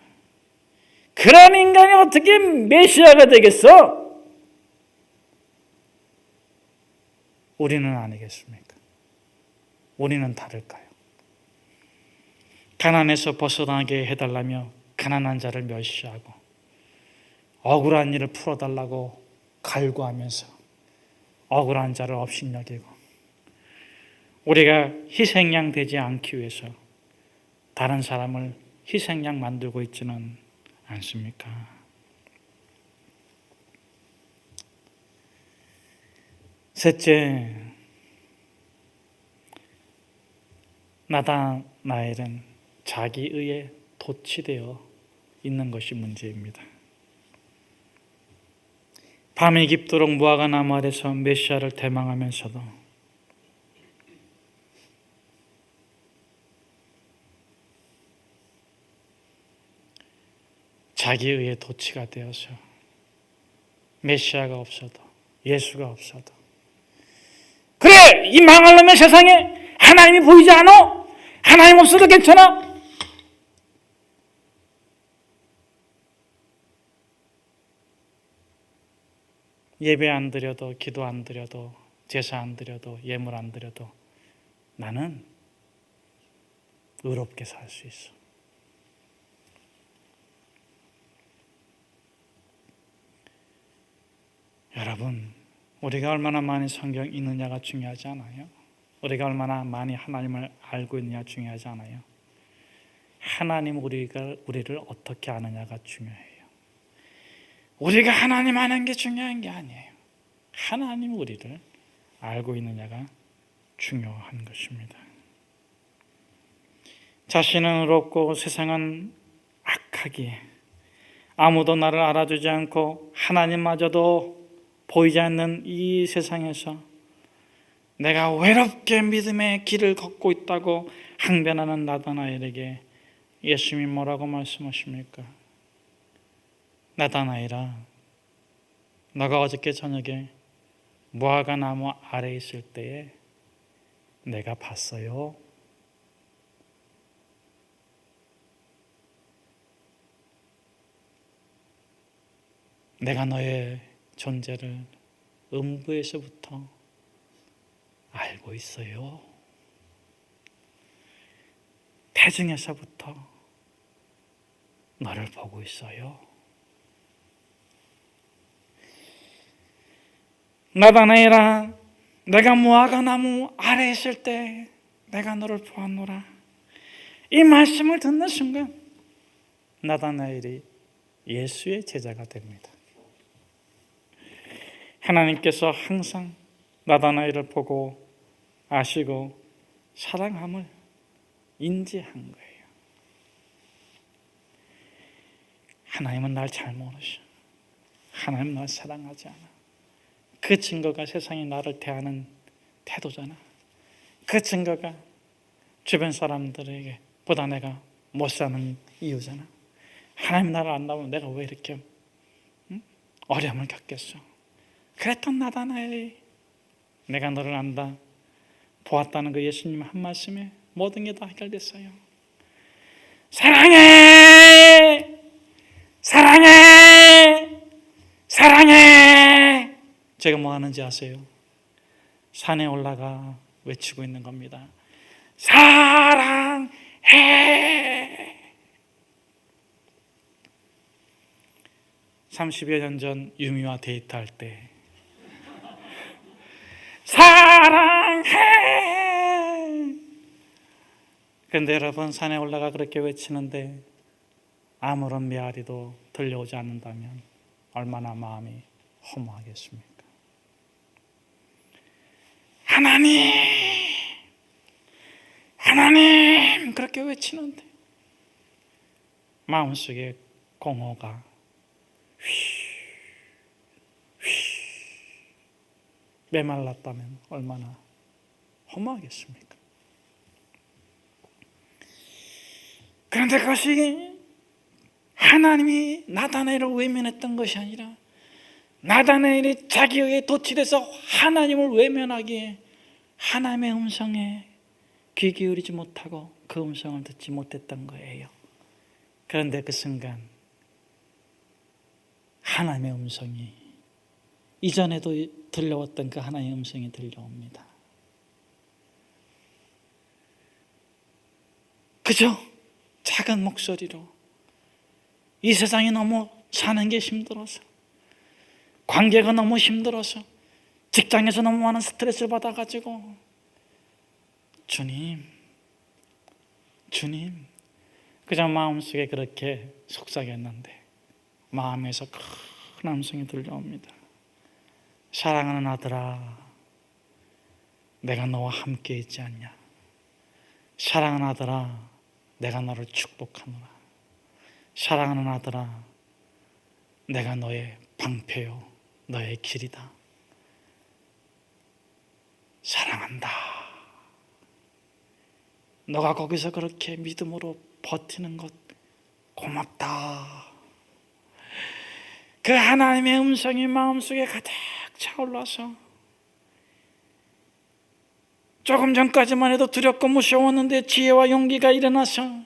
그런 인간이 어떻게 메시아가 되겠어? 우리는 아니겠습니까? 우리는 다를까요? 가난에서 벗어나게 해달라며 가난한 자를 멸시하고, 억울한 일을 풀어달라고 갈구하면서 억울한 자를 업신여기고, 우리가 희생양 되지 않기 위해서 다른 사람을 희생양 만들고 있지는 않습니까? 셋째, 나다나엘은 자기의에 도취되어 있는 것이 문제입니다. 밤이 깊도록 무화과 나무 아래서 메시아를 대망하면서도 자기의에 도취가 되어서 메시아가 없어도, 예수가 없어도, 그래, 이 망할 놈의 세상에 하나님이 보이지 않아? 하나님 없어도 괜찮아? 예배 안 드려도, 기도 안 드려도, 제사 안 드려도, 예물 안 드려도 나는 의롭게 살 수 있어. 여러분, 우리가 얼마나 많이 성경 읽느냐가 중요하지 않아요? 우리가 얼마나 많이 하나님을 알고 있느냐 중요하지 않아요? 하나님 우리를 어떻게 아느냐가 중요해요. 우리가 하나님 아는 게 중요한 게 아니에요. 하나님 우리를 알고 있느냐가 중요한 것입니다. 자신은 의롭고 세상은 악하기에 아무도 나를 알아주지 않고 하나님마저도 보이지 않는 이 세상에서 내가 외롭게 믿음의 길을 걷고 있다고 항변하는 나다나엘에게 예수님이 뭐라고 말씀하십니까? 나다나엘아, 너가 어저께 저녁에 무화과 나무 아래에 있을 때에 내가 봤어요. 내가 너의 존재를 음부에서부터 알고 있어요. 태중에서부터 너를 보고 있어요. 나다나엘아, 내가 무화과 나무 아래에 있을 때 내가 너를 보았노라. 이 말씀을 듣는 순간 나다나엘이 예수의 제자가 됩니다. 하나님께서 항상 나다나엘을 보고 아시고 사랑함을 인지한 거예요. 하나님은 날 잘 모르셔. 하나님 날 사랑하지 않아. 그 증거가 세상이 나를 대하는 태도잖아. 그 증거가 주변 사람들에게 보다 내가 못 사는 이유잖아. 하나님 나를 안다면 내가 왜 이렇게 어려움을 겪겠어? 그랬던 나다나엘이 내가 너를 안다 보았다는 그 예수님 한 말씀에 모든 게 다 해결됐어요. 사랑해! 사랑해! 사랑해! 제가 뭐 하는지 아세요? 산에 올라가 외치고 있는 겁니다. 사랑해! 30여 년 전 유미와 데이트할 때 사랑해! 근데 여러분, 산에 올라가 그렇게 외치는데 아무런 메아리도 들려오지 않는다면 얼마나 마음이 허무하겠습니까? 하나님! 하나님! 그렇게 외치는데 마음속에 공허가 메말랐다면 얼마나 허무하겠습니까? 그런데 그것이 하나님이 나다나엘을 외면했던 것이 아니라 나다나엘이 자기에게 도취돼서 하나님을 외면하기에 하나님의 음성에 귀 기울이지 못하고 그 음성을 듣지 못했던 거예요. 그런데 그 순간 하나님의 음성이, 이전에도 들려왔던 그 하나님의 음성이 들려옵니다. 그저 작은 목소리로 이 세상이 너무 사는 게 힘들어서, 관계가 너무 힘들어서, 직장에서 너무 많은 스트레스를 받아가지고 주님, 주님, 그저 마음속에 그렇게 속삭였는데 마음에서 큰 음성이 들려옵니다. 사랑하는 아들아, 내가 너와 함께 있지 않냐? 사랑하는 아들아, 내가 너를 축복하노라. 사랑하는 아들아, 내가 너의 방패요, 너의 길이다. 사랑한다. 너가 거기서 그렇게 믿음으로 버티는 것 고맙다. 그 하나님의 음성이 마음속에 가득 차올라서 조금 전까지만 해도 두렵고 무서웠는데 지혜와 용기가 일어나서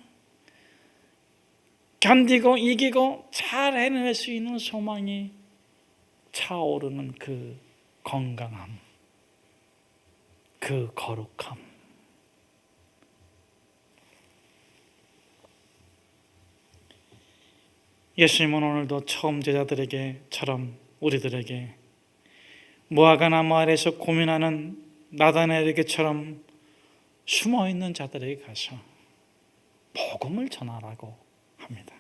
견디고 이기고 잘 해낼 수 있는 소망이 차오르는 그 건강함, 그 거룩함. 예수님은 오늘도 처음 제자들에게처럼 우리들에게 무화과 나무 아래에서 고민하는 나다나엘에게처럼 숨어있는 자들에게 가서 복음을 전하라고 합니다.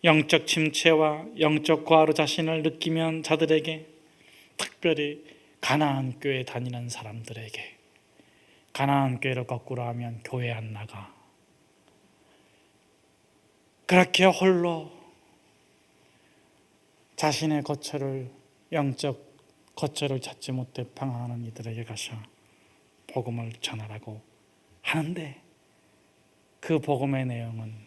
영적 침체와 영적 과로 자신을 느끼면 자들에게, 특별히 가나안 교회 다니는 사람들에게, 가나안 교회를 거꾸로 하면 교회 안 나가, 그렇게 홀로 자신의 거처를, 영적 거처를 찾지 못해 방황하는 이들에게 가서 복음을 전하라고 하는데, 그 복음의 내용은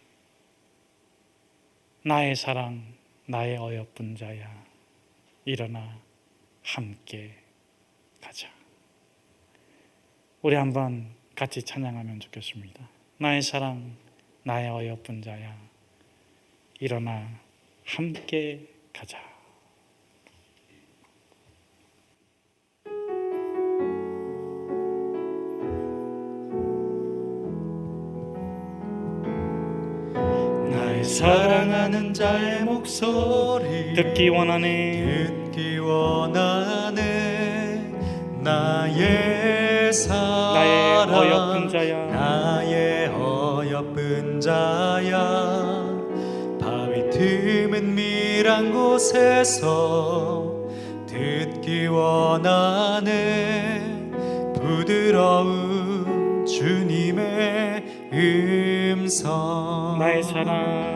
나의 사랑, 나의 어여쁜 자야, 일어나 함께 가자. 우리 한번 같이 찬양하면 좋겠습니다. 나의 사랑, 나의 어여쁜 자야, 일어나 함께 가자. 나의 사랑하는 자의 목소리 듣기 원하네. 듣기 원하네. 나의 사랑, 나의 어여쁜 자야, 나의 어여쁜 자야, 바위 틈은 밀한 곳에서 듣기 원하네. 부드러운 주님의 음성. 나의 사랑,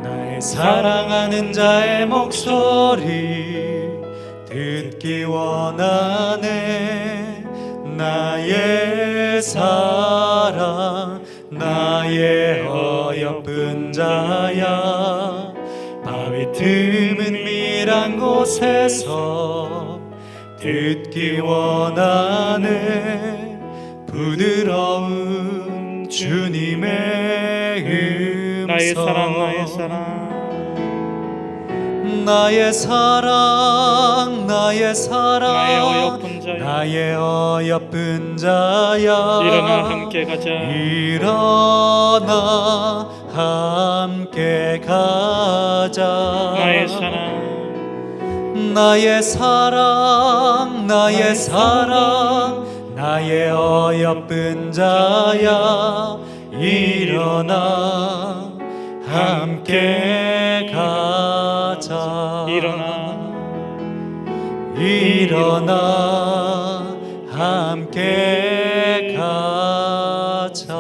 나의 사랑하는 자의 목소리 듣기 원하네. 나의 사랑 나의 어여쁜 자야, 바위 틈은 밀한 곳에서 듣기 원하네. 부드러운 주님의 음성. 나의 사랑 나의 사랑 나의 사랑 나의 사랑 나의 어여쁜 자야, 나의 어여쁜 자야, 일어나 함께 가자. 일어나 함께 가자. 나의 사랑 나의 사랑 나의 사랑 나의 어여쁜 자야, 일어나 함께 가자. 일어나 함께 가자.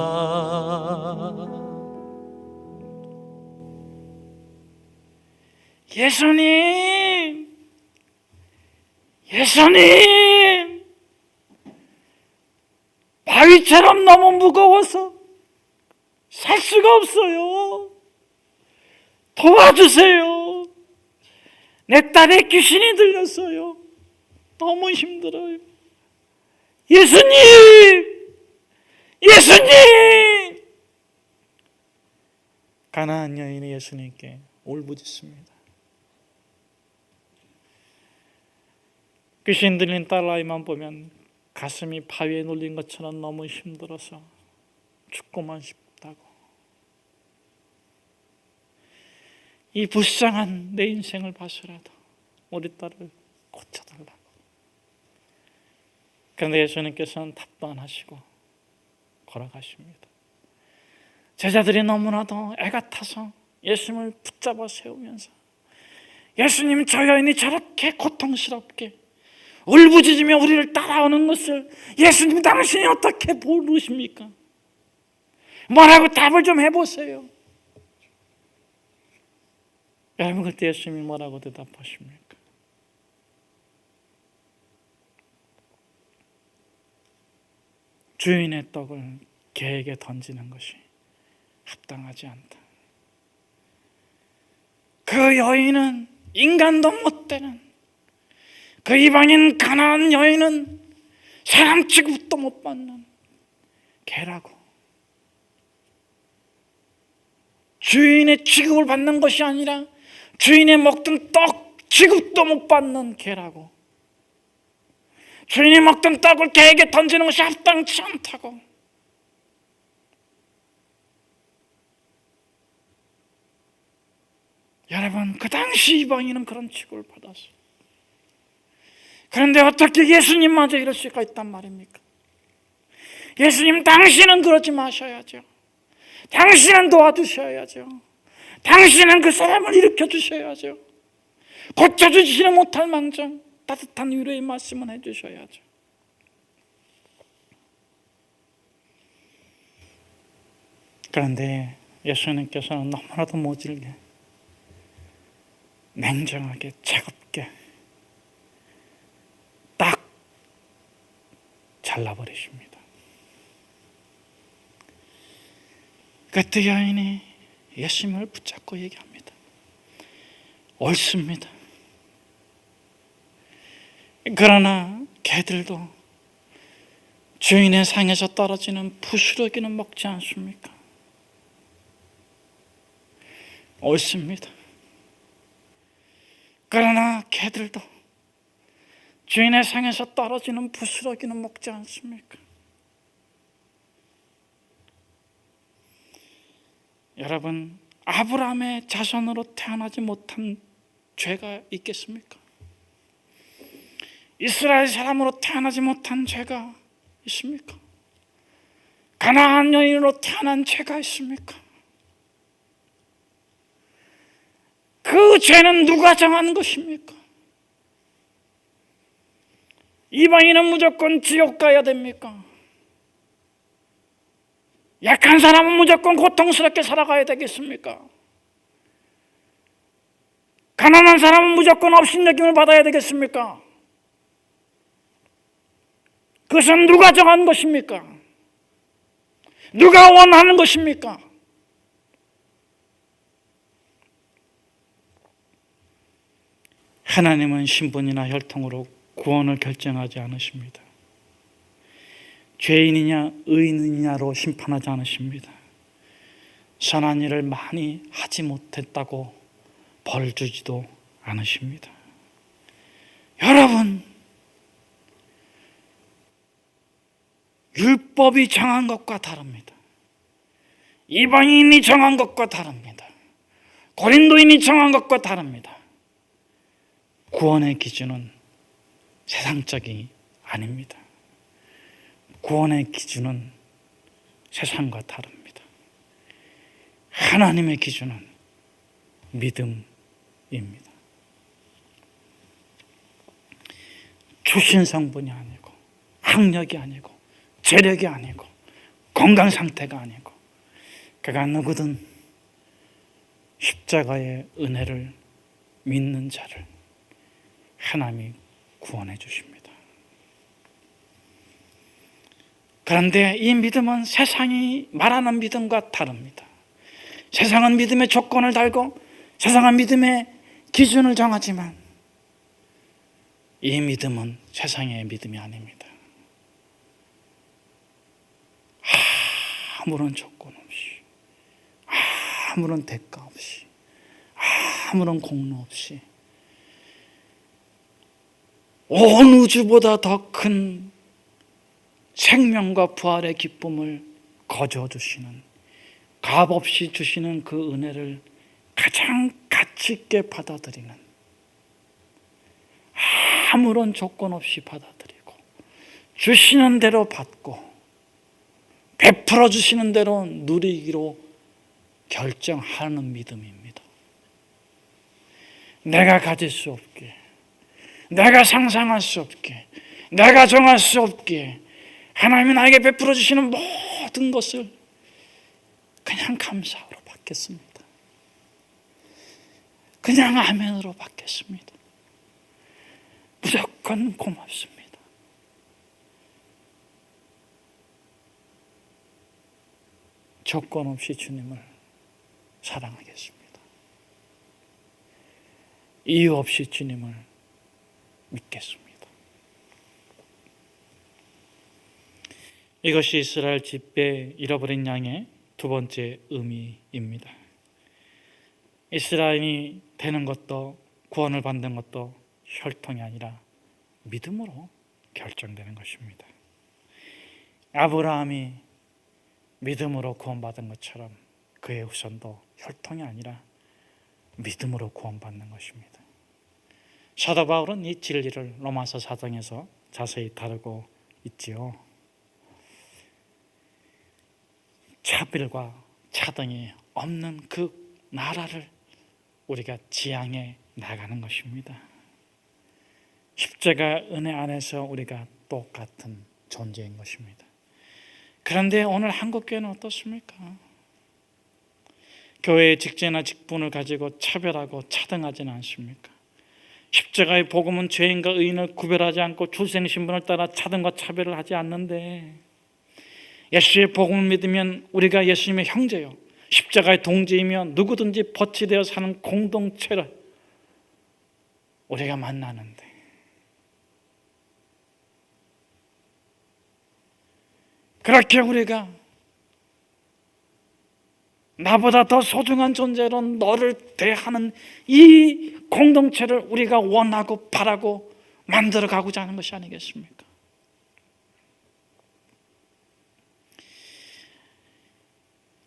예수님, 예수님, 바위처럼 너무 무거워서 살 수가 없어요. 도와주세요. 내 딸의 귀신이 들렸어요. 너무 힘들어요. 예수님, 예수님. 가나안 여인이 예수님께 울부짖습니다. 귀신 들린 딸아이만 보면 가슴이 바위에 눌린 것처럼 너무 힘들어서 죽고만 싶다고. 이 불쌍한 내 인생을 봐서라도 우리 딸을 고쳐달라고. 그런데 예수님께서는 답도 안 하시고 걸어가십니다. 제자들이 너무나도 애가 타서 예수님을 붙잡아 세우면서, 예수님, 저 여인이 저렇게 고통스럽게 울부짖으며 우리를 따라오는 것을 예수님 당신이 어떻게 모르십니까? 뭐라고 답을 좀 해보세요. 여러분, 그때 예수님이 뭐라고 대답하십니까? 주인의 떡을 개에게 던지는 것이 합당하지 않다. 그 여인은 인간도 못 되는, 그 이방인 가나안 여인은 사람 취급도 못 받는 개라고. 주인의 취급을 받는 것이 아니라 주인의 먹던 떡 취급도 못 받는 개라고. 주인이 먹던 떡을 개에게 던지는 것이 합당치 않다고. 여러분, 그 당시 이방인은 그런 취급을 받았어요. 그런데 어떻게 예수님마저 이럴 수가 있단 말입니까? 예수님, 당신은 그러지 마셔야죠. 당신은 도와주셔야죠. 당신은 그 사람을 일으켜 주셔야죠. 고쳐주시지 못할 망정 따뜻한 위로의 말씀을 해주셔야죠. 그런데 예수님께서는 너무나도 모질게, 냉정하게, 차갑게 딱 잘라버리십니다. 그때 여인이 예수님을 붙잡고 얘기합니다. 옳습니다. 그러나 개들도 주인의 상에서 떨어지는 부스러기는 먹지 않습니까? 옳습니다. 그러나 개들도 주인의 상에서 떨어지는 부스러기는 먹지 않습니까? 여러분, 아브라함의 자손으로 태어나지 못한 죄가 있겠습니까? 이스라엘 사람으로 태어나지 못한 죄가 있습니까? 가나안 여인으로 태어난 죄가 있습니까? 그 죄는 누가 정한 것입니까? 이방인은 무조건 지옥 가야 됩니까? 약한 사람은 무조건 고통스럽게 살아가야 되겠습니까? 가난한 사람은 무조건 업신여김을 받아야 되겠습니까? 그것은 누가 정한 것입니까? 누가 원하는 것입니까? 하나님은 신분이나 혈통으로 구원을 결정하지 않으십니다. 죄인이냐 의인이냐로 심판하지 않으십니다. 선한 일을 많이 하지 못했다고 벌 주지도 않으십니다. 여러분, 율법이 정한 것과 다릅니다. 이방인이 정한 것과 다릅니다. 고린도인이 정한 것과 다릅니다. 구원의 기준은 세상적이 아닙니다. 구원의 기준은 세상과 다릅니다. 하나님의 기준은 믿음입니다. 출신 성분이 아니고 학력이 아니고 재력이 아니고 건강 상태가 아니고 그가 누구든 십자가의 은혜를 믿는 자를 하나님이 구원해 주십니다. 그런데 이 믿음은 세상이 말하는 믿음과 다릅니다. 세상은 믿음의 조건을 달고 세상은 믿음의 기준을 정하지만 이 믿음은 세상의 믿음이 아닙니다. 아무런 조건 없이, 아무런 대가 없이, 아무런 공로 없이 온 우주보다 더 큰 생명과 부활의 기쁨을 거저 주시는, 값없이 주시는 그 은혜를 가장 가치 있게 받아들이는, 아무런 조건 없이 받아들이고 주시는 대로 받고 베풀어 주시는 대로 누리기로 결정하는 믿음입니다. 내가 가질 수 없게, 내가 상상할 수 없게, 내가 정할 수 없게 하나님이 나에게 베풀어 주시는 모든 것을 그냥 감사로 받겠습니다. 그냥 아멘으로 받겠습니다. 무조건 고맙습니다. 조건 없이 주님을 사랑하겠습니다. 이유 없이 주님을 믿겠습니다. 이것이 이스라엘 집회 잃어버린 양의 두 번째 의미입니다. 이스라엘이 되는 것도 구원을 받는 것도 혈통이 아니라 믿음으로 결정되는 것입니다. 아브라함이 믿음으로 구원받은 것처럼 그의 후손도 혈통이 아니라 믿음으로 구원받는 것입니다. 사도 바울은 이 진리를 로마서 4장에서 자세히 다루고 있지요. 차별과 차등이 없는 그 나라를 우리가 지향해 나가는 것입니다. 십자가 은혜 안에서 우리가 똑같은 존재인 것입니다. 그런데 오늘 한국교회는 어떻습니까? 교회의 직제나 직분을 가지고 차별하고 차등하지는 않습니까? 십자가의 복음은 죄인과 의인을 구별하지 않고 출생 신분을 따라 차등과 차별을 하지 않는데, 예수의 복음을 믿으면 우리가 예수님의 형제요 십자가의 동지이며 누구든지 버치되어 사는 공동체를 우리가 만나는데, 그렇게 우리가 나보다 더 소중한 존재로 너를 대하는 이 공동체를 우리가 원하고 바라고 만들어 가고자 하는 것이 아니겠습니까?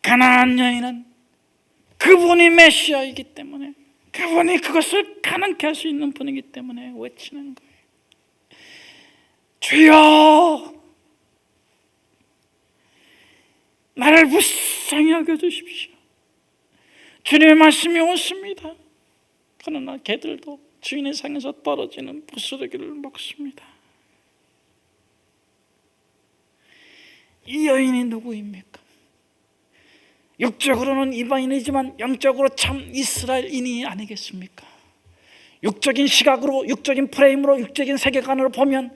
가나안 여인은 그분이 메시아이기 때문에, 그분이 그것을 가능케 할 수 있는 분이기 때문에 외치는 거예요. 주여, 나를 불쌍히 여겨주십시오. 주님의 말씀이 옳습니다. 그러나 개들도 주인의 상에서 떨어지는 부스러기를 먹습니다. 이 여인이 누구입니까? 육적으로는 이방인이지만 영적으로 참 이스라엘인이 아니겠습니까? 육적인 시각으로, 육적인 프레임으로, 육적인 세계관으로 보면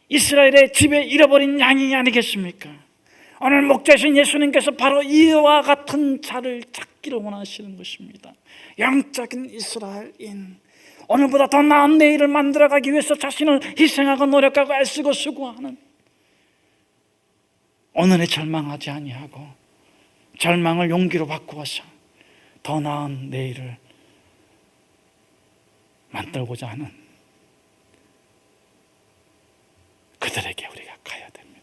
이스라엘의 집에 잃어버린 양이 아니겠습니까? 오늘 목자신 예수님께서 바로 이와 같은 자를 찾기를 원하시는 것입니다. 영적인 이스라엘인, 오늘보다 더 나은 내일을 만들어가기 위해서 자신을 희생하고 노력하고 애쓰고 수고하는, 오늘에 절망하지 아니하고 절망을 용기로 바꾸어서 더 나은 내일을 만들고자 하는 그들에게 우리가 가야 됩니다.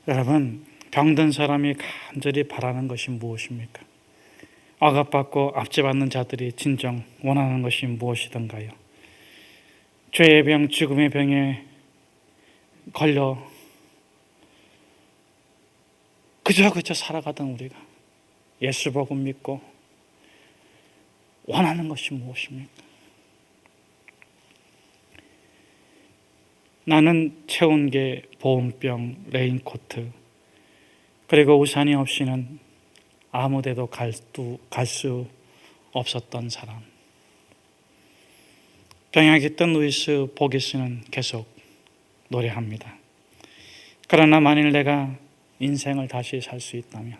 여러분, 병든 사람이 간절히 바라는 것이 무엇입니까? 억압받고 압제받는 자들이 진정 원하는 것이 무엇이던가요? 죄의 병, 죽음의 병에 걸려 그저 살아가던 우리가 예수 복음 믿고 원하는 것이 무엇입니까? 나는 체온계, 보온병, 레인코트, 그리고 우산이 없이는 아무 데도 갈 수 없었던 사람. 병약이 뜬 루이스 보기스는 계속 노래합니다. 그러나 만일 내가 인생을 다시 살 수 있다면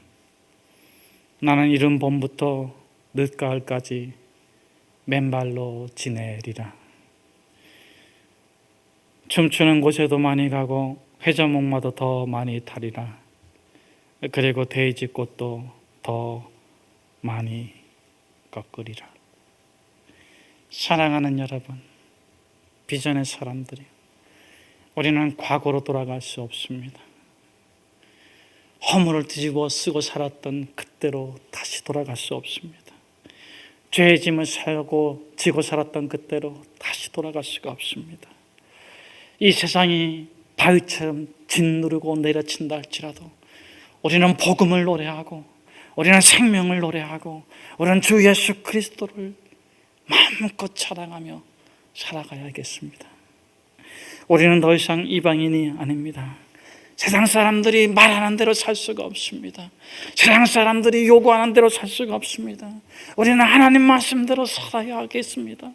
나는 이른 봄부터 늦가을까지 맨발로 지내리라. 춤추는 곳에도 많이 가고 회전목마도 더 많이 타리라. 그리고 데이지꽃도 더 많이 꺾으리라. 사랑하는 여러분, 비전의 사람들이, 우리는 과거로 돌아갈 수 없습니다. 허물을 뒤집어 쓰고 살았던 그때로 다시 돌아갈 수 없습니다. 죄의 짐을 지고 살았던 그때로 다시 돌아갈 수가 없습니다. 이 세상이 바위처럼 짓누르고 내려친다 할지라도 우리는 복음을 노래하고, 우리는 생명을 노래하고, 우리는 주 예수 그리스도를 마음껏 사랑하며 살아가야겠습니다. 우리는 더 이상 이방인이 아닙니다. 세상 사람들이 말하는 대로 살 수가 없습니다. 세상 사람들이 요구하는 대로 살 수가 없습니다. 우리는 하나님 말씀대로 살아야 하겠습니다.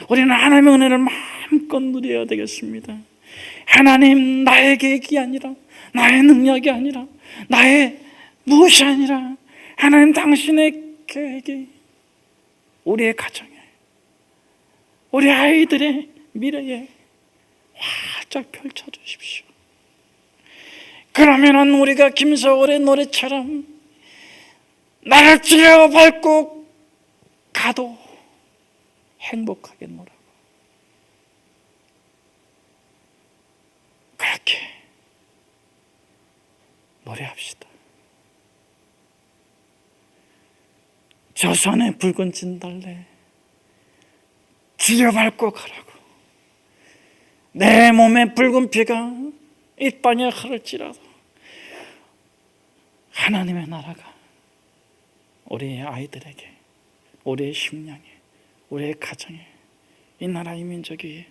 우리는 하나님의 은혜를 마음껏 누려야 되겠습니다. 하나님, 나의 계획이 아니라, 나의 능력이 아니라, 나의 무엇이 아니라 하나님 당신의 계획이 우리의 가정에, 우리 아이들의 미래에 활짝 펼쳐주십시오. 그러면은 우리가 김서울의 노래처럼 나를 찌려 밟고 가도 행복하겠노라. 그렇게 노래합시다. 저 산에 붉은 진달래 찌려 밟고 가라고. 내 몸에 붉은 피가 이 땅에 흐를지라도 하나님의 나라가 우리의 아이들에게, 우리의 심령에, 우리의 가정에, 이 나라 이 민족 위에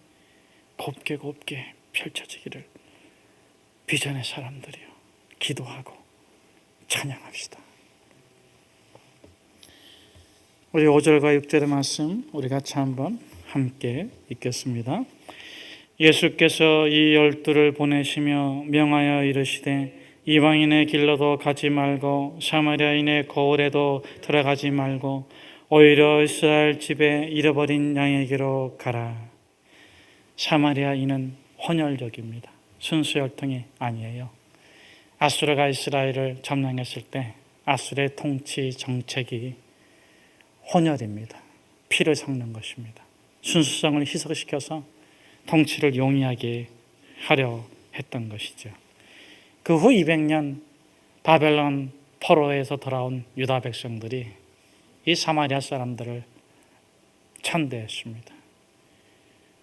곱게 펼쳐지기를 비전의 사람들이요 기도하고 찬양합시다. 우리 5절과 6절의 말씀 우리 같이 한번 함께 읽겠습니다. 예수께서 이 12를 보내시며 명하여 이르시되 이방인의 길로도 가지 말고 사마리아인의 거울에도 들어가지 말고 오히려 이스라엘 집에 잃어버린 양에게로 가라. 사마리아인은 혼혈족입니다. 순수 혈통이 아니에요. 아수르가 이스라엘을 점령했을 때 아수르의 통치 정책이 혼혈입니다. 피를 섞는 것입니다. 순수성을 희석시켜서 통치를 용이하게 하려 했던 것이죠. 그 후 200년 바벨론 포로에서 돌아온 유다 백성들이 이 사마리아 사람들을 천대했습니다.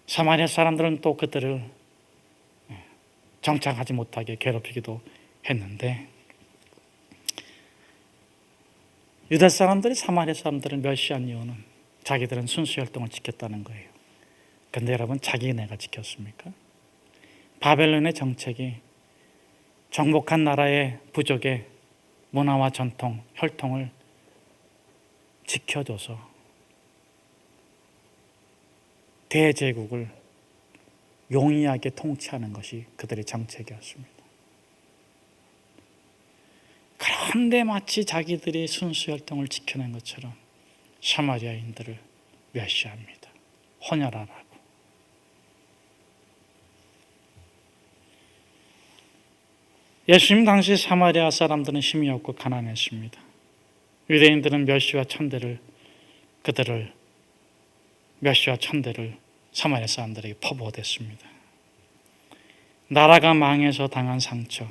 사마리아 사람들은 또 그들을 정착하지 못하게 괴롭히기도 했는데, 유다 사람들이 사마리아 사람들을 멸시한 이유는 자기들은 순수 혈통을 지켰다는 거예요. 근데 여러분, 자기네가 지켰습니까? 바벨론의 정책이 정복한 나라의 부족의 문화와 전통, 혈통을 지켜줘서 대제국을 용이하게 통치하는 것이 그들의 정책이었습니다. 그런데 마치 자기들이 순수 혈통을 지켜낸 것처럼 사마리아인들을 멸시합니다. 혼혈하라고. 예수님 당시 사마리아 사람들은 힘이 없고 가난했습니다. 유대인들은 멸시와 천대를 사마리아 사람들에게 퍼부어댔습니다. 나라가 망해서 당한 상처,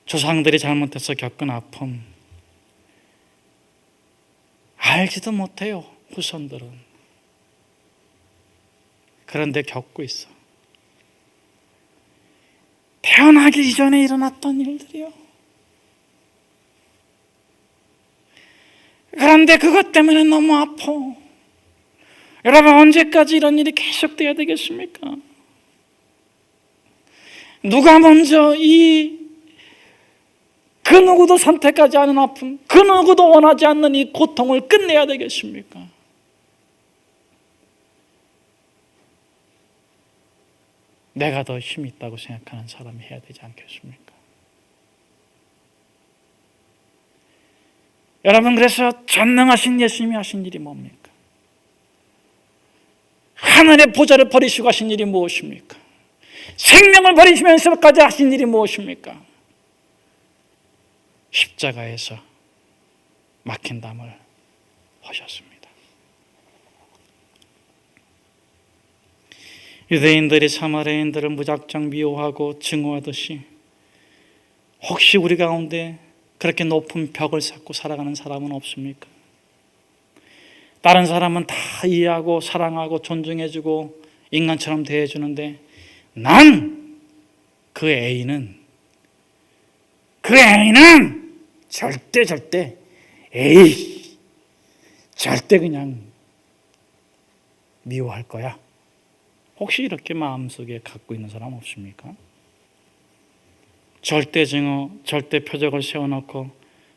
조상들이 잘못해서 겪은 아픔, 알지도 못해요, 후손들은. 그런데 겪고 있어. 태어나기 이전에 일어났던 일들이요. 그런데 그것 때문에 너무 아파. 여러분, 언제까지 이런 일이 계속돼야 되겠습니까? 누가 먼저 그 누구도 선택하지 않은 아픔, 그 누구도 원하지 않는 이 고통을 끝내야 되겠습니까? 내가 더 힘이 있다고 생각하는 사람이 해야 되지 않겠습니까? 여러분, 그래서 전능하신 예수님이 하신 일이 뭡니까? 하늘의 보좌를 버리시고 하신 일이 무엇입니까? 생명을 버리시면서까지 하신 일이 무엇입니까? 십자가에서 막힌 담을 하셨습니다. 유대인들이 사마리아인들을 무작정 미워하고 증오하듯이 혹시 우리 가운데 그렇게 높은 벽을 쌓고 살아가는 사람은 없습니까? 다른 사람은 다 이해하고 사랑하고 존중해주고 인간처럼 대해주는데 난 그 애인은 절대 그냥 미워할 거야. 혹시 이렇게 마음속에 갖고 있는 사람 없습니까? 절대 증오, 절대 표적을 세워놓고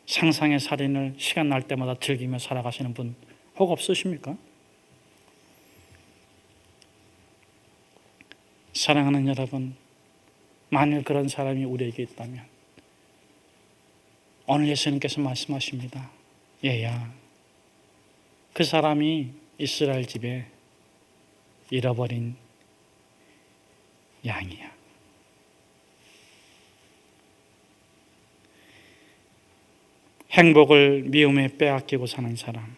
상상의 살인을 시간 날 때마다 즐기며 살아가시는 분 혹 없으십니까? 사랑하는 여러분, 만일 그런 사람이 우리에게 있다면 오늘 예수님께서 말씀하십니다. 얘야, 그 사람이 이스라엘 집에 잃어버린 양이야. 행복을 미움에 빼앗기고 사는 사람,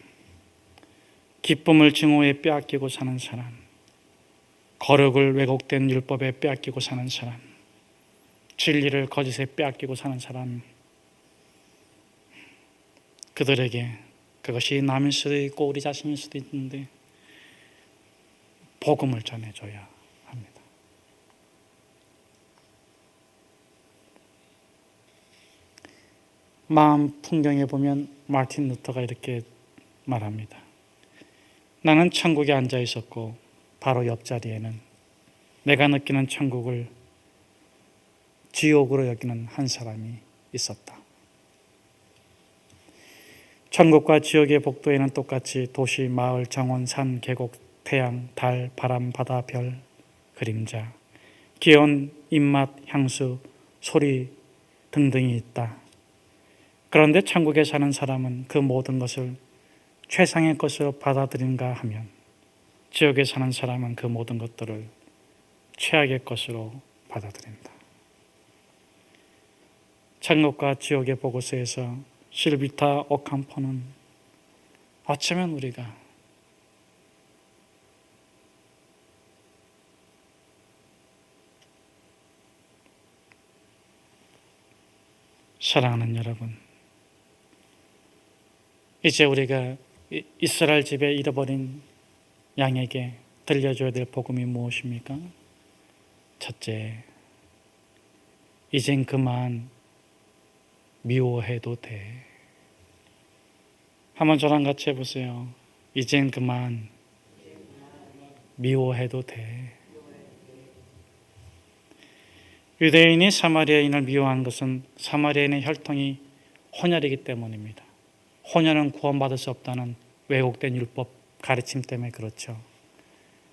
기쁨을 증오에 빼앗기고 사는 사람, 거룩을 왜곡된 율법에 빼앗기고 사는 사람, 진리를 거짓에 빼앗기고 사는 사람, 그들에게 그것이 남일 수도 있고 우리 자신일 수도 있는데 복음을 전해줘야 합니다. 마음 풍경에 보면 마틴 루터가 이렇게 말합니다. 나는 천국에 앉아 있었고 바로 옆자리에는 내가 느끼는 천국을 지옥으로 여기는 한 사람이 있었다. 천국과 지옥의 복도에는 똑같이 도시, 마을, 정원, 산, 계곡, 태양, 달, 바람, 바다, 별, 그림자, 기온, 입맛, 향수, 소리 등등이 있다. 그런데 천국에 사는 사람은 그 모든 것을 최상의 것으로 받아들인가 하면 지옥에 사는 사람은 그 모든 것들을 최악의 것으로 받아들인다. 천국과 지옥의 보고서에서 실비타 오캄포는 어쩌면 우리가 사랑하는 여러분, 이제 우리가 이스라엘 집에 잃어버린 양에게 들려줘야 될 복음이 무엇입니까? 첫째, 이젠 그만 미워해도 돼. 한번 저랑 같이 해보세요. 이젠 그만 미워해도 돼. 유대인이 사마리아인을 미워한 것은 사마리아인의 혈통이 혼혈이기 때문입니다. 혼혈은 구원받을 수 없다는 왜곡된 율법 가르침 때문에 그렇죠.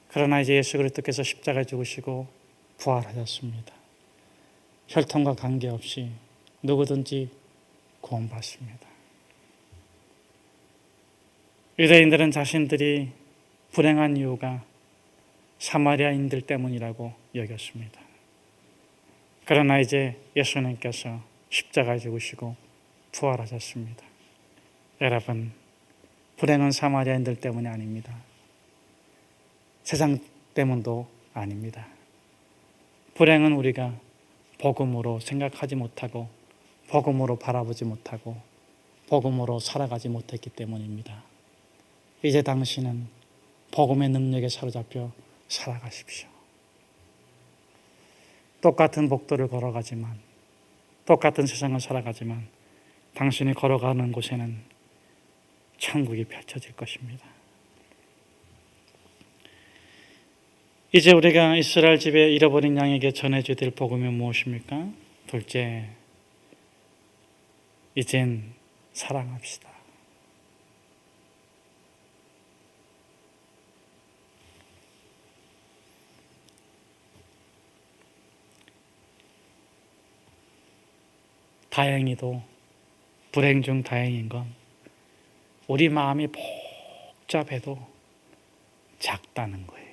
그러나 이제 예수 그리스도께서 십자가에 죽으시고 부활하셨습니다. 혈통과 관계없이 누구든지 구원받습니다. 유대인들은 자신들이 불행한 이유가 사마리아인들 때문이라고 여겼습니다. 그러나 이제 예수님께서 십자가에 죽으시고 부활하셨습니다. 여러분, 불행은 사마리아인들 때문이 아닙니다. 세상 때문도 아닙니다. 불행은 우리가 복음으로 생각하지 못하고 복음으로 바라보지 못하고 복음으로 살아가지 못했기 때문입니다. 이제 당신은 복음의 능력에 사로잡혀 살아가십시오. 똑같은 복도를 걸어가지만, 똑같은 세상을 살아가지만 당신이 걸어가는 곳에는 천국이 펼쳐질 것입니다. 이제 우리가 이스라엘 집에 잃어버린 양에게 전해줘야 될 복음이 무엇입니까? 둘째, 이젠 사랑합시다. 다행히도 불행 중 다행인 건 우리 마음이 복잡해도 작다는 거예요.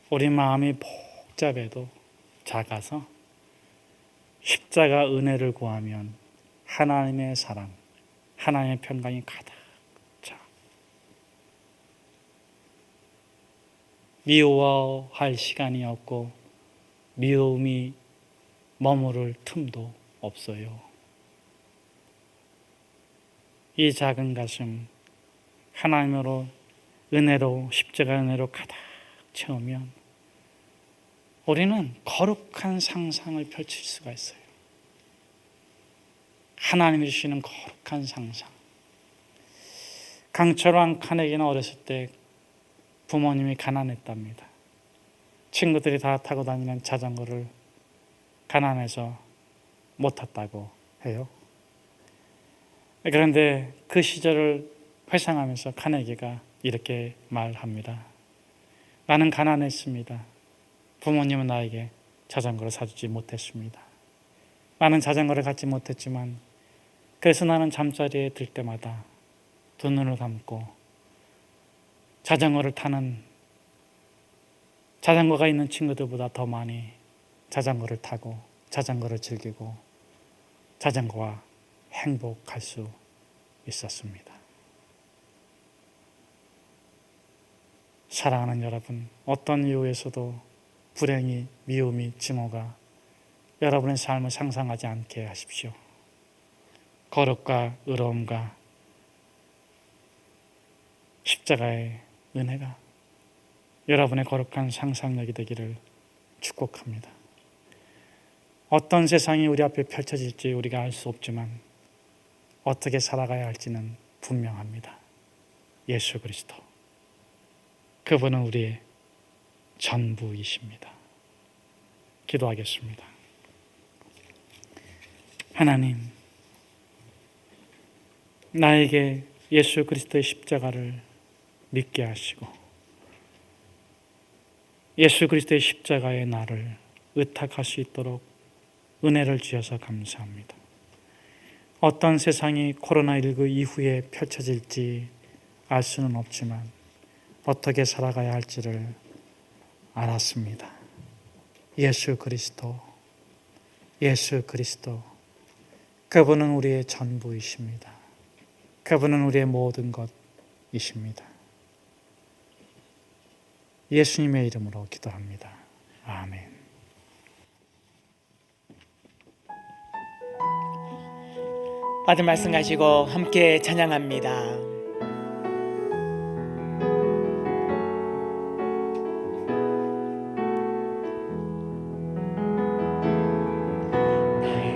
우리 마음이 복잡해도 작아서 십자가 은혜를 구하면 하나님의 사랑, 하나님의 평강이 가득 차. 미워할 시간이 없고 미움이 머무를 틈도 없어요. 이 작은 가슴 하나님으로 은혜로 십자가 은혜로 가득 채우면 우리는 거룩한 상상을 펼칠 수가 있어요. 하나님이 주시는 거룩한 상상. 강철왕 카네기는 어렸을 때 부모님이 가난했답니다. 친구들이 다 타고 다니는 자전거를 가난해서 못 탔다고 해요. 그런데 그 시절을 회상하면서 카네기가 이렇게 말합니다. 나는 가난했습니다. 부모님은 나에게 자전거를 사주지 못했습니다. 나는 자전거를 갖지 못했지만 그래서 나는 잠자리에 들 때마다 두 눈을 감고 자전거를 타는 자전거가 있는 친구들보다 더 많이 자전거를 타고 자전거를 즐기고 자전거와 행복할 수 있었습니다. 사랑하는 여러분, 어떤 이유에서도 불행이, 미움이, 증오가 여러분의 삶을 상상하지 않게 하십시오. 거룩과 의로움과 십자가의 은혜가 여러분의 거룩한 상상력이 되기를 축복합니다. 어떤 세상이 우리 앞에 펼쳐질지 우리가 알 수 없지만 어떻게 살아가야 할지는 분명합니다. 예수 그리스도, 그분은 우리의 전부이십니다. 기도하겠습니다. 하나님, 나에게 예수 그리스도의 십자가를 믿게 하시고 예수 그리스도의 십자가의 나를 의탁할 수 있도록 은혜를 주셔서 감사합니다. 어떤 세상이 코로나19 이후에 펼쳐질지 알 수는 없지만 어떻게 살아가야 할지를 알았습니다. 예수 그리스도, 예수 그리스도, 그분은 우리의 전부이십니다. 그분은 우리의 모든 것이십니다. 예수님의 이름으로 기도합니다. 아멘. 받은 말씀 가지고 함께 찬양합니다.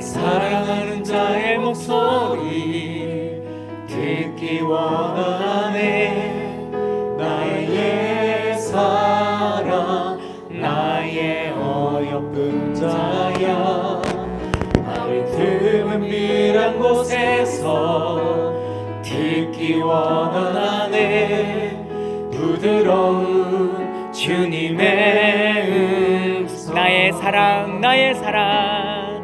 사랑하는 자의 목소리 듣기 원하네. 나의 옛 사랑, 나의 어여쁜 자의 곳에서 듣기 원하네. 부드러운 주님의 음성. 나의 사랑 나의 사랑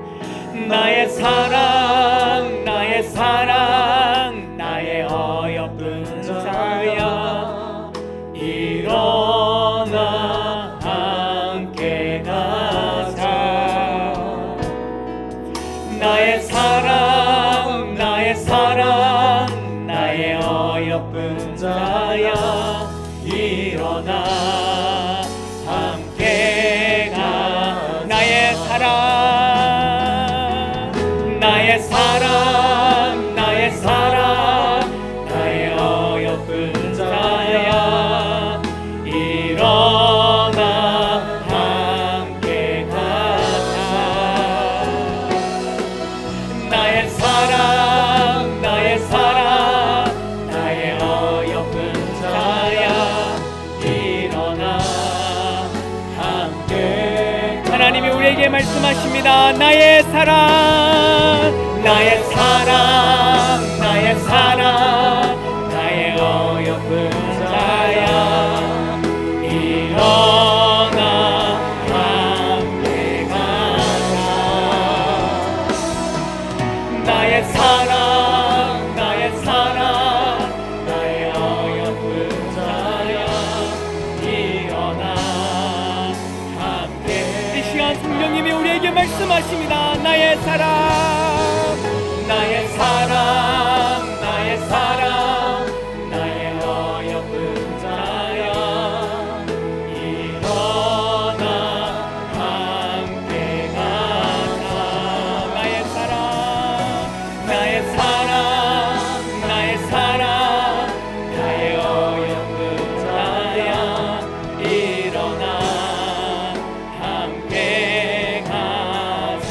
나의 사랑 나의 사랑 나의 어여쁜 자야 일어나 함께 가자. 나의 사랑 나의 사랑 나의 어여쁜 자야 일어나 함께 가. 나의 사랑 나의 사랑 나의 사랑 나의 어여쁜 자야 일어나 함께 가자. 나의 사랑 나의 사랑 나의 어여쁜 자야 일어나 함께. 하나님이 우리에게 말씀하십니다. 나의 사랑 나의 사랑 나의 사랑 나의 어여쁜 자야 일어나 함께 가자. 나의 사랑 나의 사랑 나의 어여쁜 자야 일어나 함께. 이 시간 성령님이 우리에게 말씀하십니다. 나의 사랑 나의 사랑 나의 사랑 나의 어여쁜 자야 일어나 함께 가자. 나의 사랑 나의 사랑 나의 사랑 나의 어여쁜 자야 일어나 함께 가자.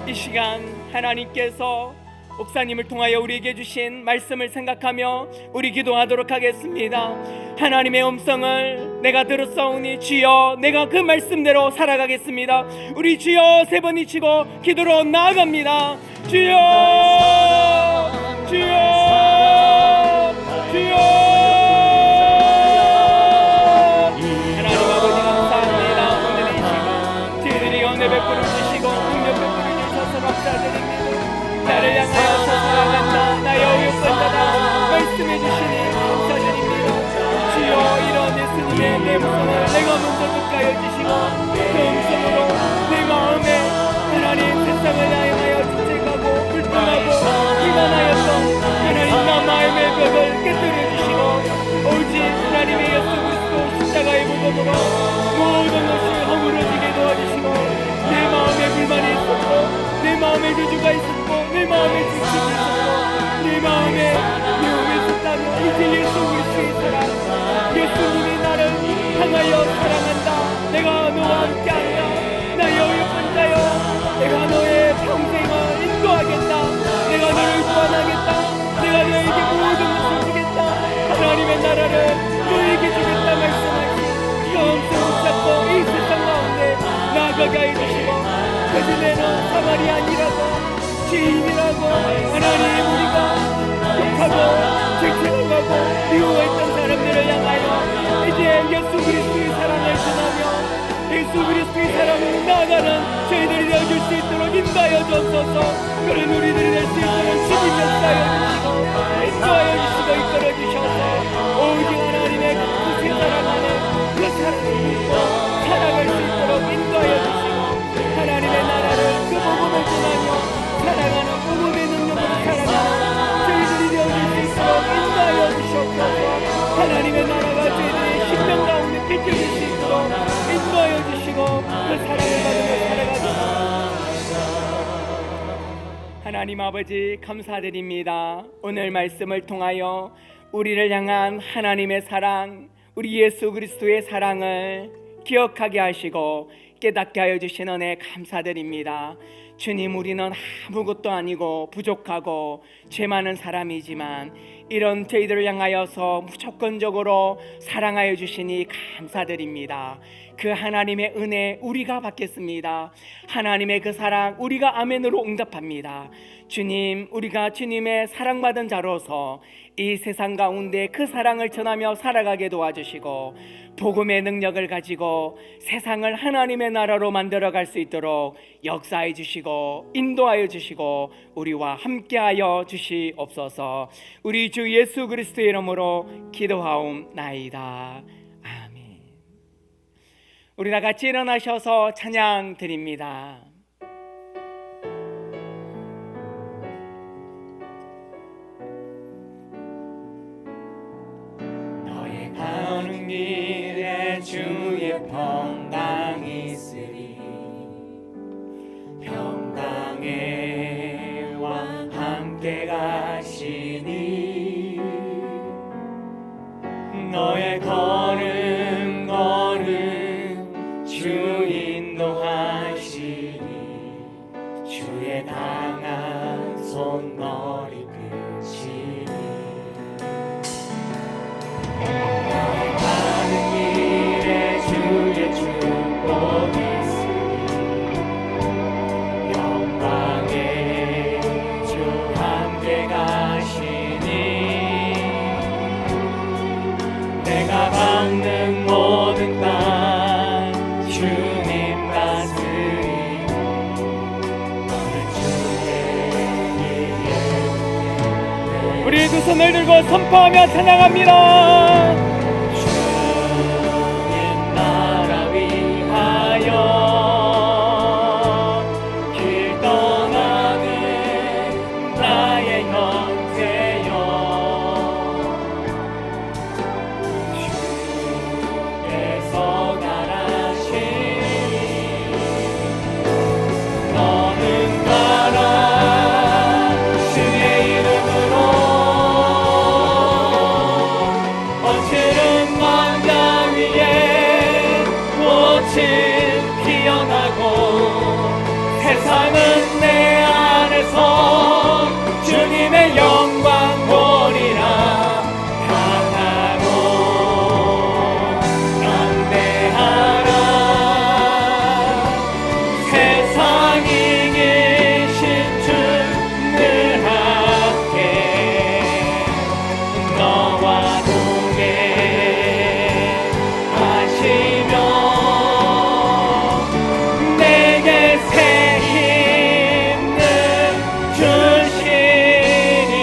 이 시간 하나님께서 목사님을 통하여 우리에게 주신 말씀을 생각하며 우리 기도하도록 하겠습니다. 하나님의 음성을 내가 들었사오니 주여 내가 그 말씀대로 살아가겠습니다. 우리 주여 세 번 외치고 기도로 나아갑니다. 주여 주여 주여. 하나님 아버지 감사합니다. 오늘 이 시간 저희들이 은혜 베풀어 주시고 능력 베풀어 주셔서 감사드립니다. 나를 향하여서 사랑한다 나의 어여쁜 자다 말씀해 주시니 감사드립니다. 주여 이런 예수님의 내 음성을 내가 먼저 듣게 하여 주시고 그 음성으로 내 마음에 하나님 세상을 향하여 주책하고 불평하고 비난하였던 하나님 나 마음의 벽을 깨뜨려 주시고 오직 하나님의 예수 그리스도 십자가의 무덤으로 모든 것이 허물어지게 도와주시고 내 마음에 불만이 있었고 내 마음에 저주가 있었고 내 마음에 질투가 있었고 내 마음에 미움이 있었다면 이제 예수 그리스도의 사랑 예수님이 나를 향하여 사랑한다. 내가 너와 함께한다. 나의 어여쁜 자여 내가 너의 평생을 인도하겠다. 내가 너를 구원하겠다. 내가 너에게 모든 것을 주겠다. 하나님의 나라를 너에게 주겠다 말씀하시 그 음성을 잡고 이 세상 가운데 나아가게 하여 주시고 그들에는 사마리아인이라고 죄인이라고 하나님 우리가 욕하고 질책하고 미워했던 사람들을 향하여 이제 예수 그리스도의 사랑을 전하며 예수 그리스도의 사랑을 나아가는 저희들이 되어줄 수 있도록 인도하여 주옵소서. 그런 우리들이 될 수 있도록 주님 역사하여 주시고 인도하여 주시고 이끌어 주셔서 오직 하나님의 그 사랑 안에 그 사랑을 믿고 살아갈 수 있도록 인도하여 주시고 하나님의 나라를 그 복음을 전하며 살아가는 복음의 능력으로 살아가는 저희들이 되어줄 수 있도록 인도하여 주시옵소서. 하나님의 나라가 저희들의 심령 가운데 비춰질 수 있도록 인도하여 주시고 그 사랑을 받으며 살아가도록 하나님 아버지 감사드립니다. 오늘 말씀을 통하여 우리를 향한 하나님의 사랑 우리 예수 그리스도의 사랑을 기억하게 하시고 깨닫게 하여 주신 은혜 감사드립니다. 주님 우리는 아무것도 아니고 부족하고 죄 많은 사람이지만 이런 저희들을 향하여서 무조건적으로 사랑하여 주시니 감사드립니다. 그 하나님의 은혜 우리가 받겠습니다. 하나님의 그 사랑 우리가 아멘으로 응답합니다. 주님, 우리가 주님의 사랑받은 자로서 이 세상 가운데 그 사랑을 전하며 살아가게 도와주시고 복음의 능력을 가지고 세상을 하나님의 나라로 만들어갈 수 있도록 역사해 주시고 인도하여 주시고 우리와 함께하여 주시옵소서. 우리 주 예수 그리스도의 이름으로 기도하옵나이다. 아멘. 우리 다 같이 일어나셔서 찬양 드립니다. 가는 길에 주의 평강이 있으리 평강의 왕 함께 가시니 너의 걸음 주 인도하시니 주의 강한 손 머리 끝이니 주의 축복이 있으니 영광의 주 함께 가시니 내가 받는 모든 땅 주님 다스리니 너는 주의 길에 우리 두 손을 들고 선포하며 찬양합니다. 길 떠나는 나의 형제여 주께서 가라시니 너는 가라 주의 이름으로 거칠은 광야 위에 꽃은 피어나고 세상은 내 안에서 주님의 영광 보리라 강하고 담대하라 세상 이기신 주 늘 함께 너와 동행 하시며 내게 새 힘을 주시니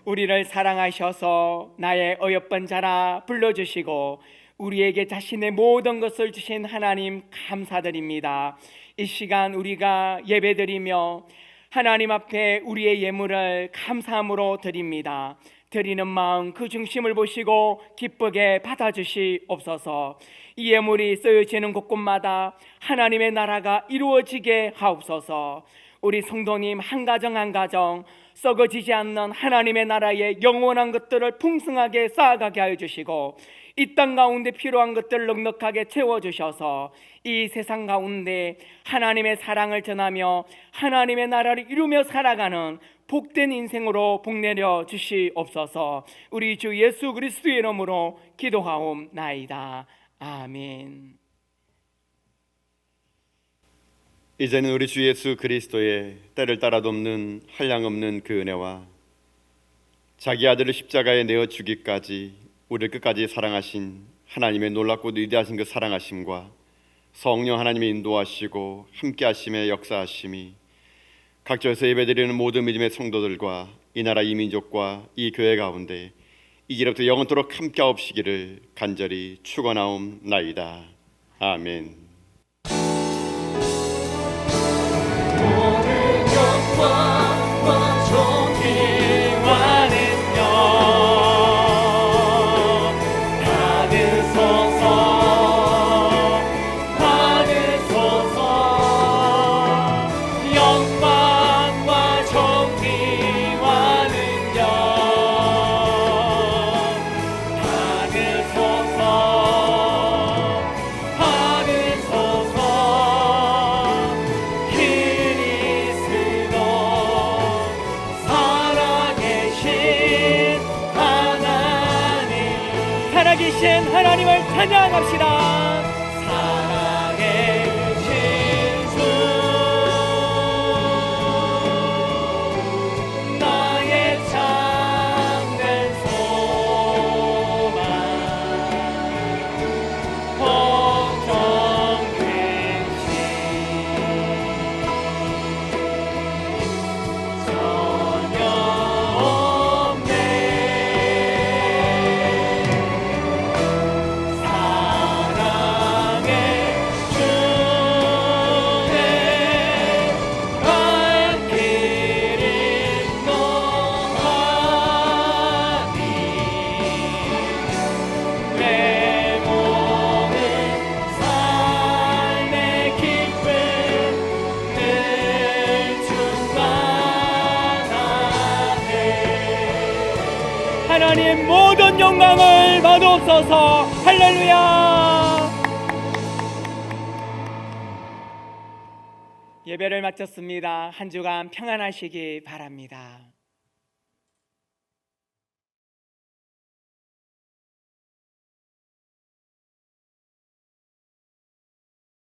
우리를 사랑하셔서 나의 어여쁜 자라 불러주시고 우리에게 자신의 모든 것을 주신 하나님 감사드립니다. 이 시간 우리가 예배드리며 하나님 앞에 우리의 예물을 감사함으로 드립니다. 드리는 마음 그 중심을 보시고 기쁘게 받아주시옵소서. 이 예물이 쓰여지는 곳곳마다 하나님의 나라가 이루어지게 하옵소서. 우리 성도님 한 가정 한 가정 썩어지지 않는 하나님의 나라의 영원한 것들을 풍성하게 쌓아가게 하여 주시고 이 땅 가운데 필요한 것들을 넉넉하게 채워주셔서 이 세상 가운데 하나님의 사랑을 전하며 하나님의 나라를 이루며 살아가는 복된 인생으로 복내려 주시옵소서. 우리 주 예수 그리스도의 이름으로 기도하옵나이다. 아멘. 이제는 우리 주 예수 그리스도의 때를 따라 돕는 한량없는 그 은혜와 자기 아들을 십자가에 내어 주기까지 우리를 끝까지 사랑하신 하나님의 놀랍고 위대하신 그 사랑하심과 성령 하나님의 인도하시고 함께하심의 역사하심이 각처에서 예배드리는 모든 믿음의 성도들과 이 나라 이 민족과 이 교회 가운데 이제부터 영원토록 함께하옵시기를 간절히 축원하옵나이다. 아멘. 그리스도 살아계신 하나님을 찬양합시다. 살아계신 주 나의 참된 소망 걱정 근심 전혀 없네. 사랑의 주내 갈 길은 너하니 내 몸은 삶의 기쁨 늘 충만하네. 하나님 모든 영광을 받옵소서. 할렐루야. 예배를 마쳤습니다. 한 주간 평안하시기 바랍니다.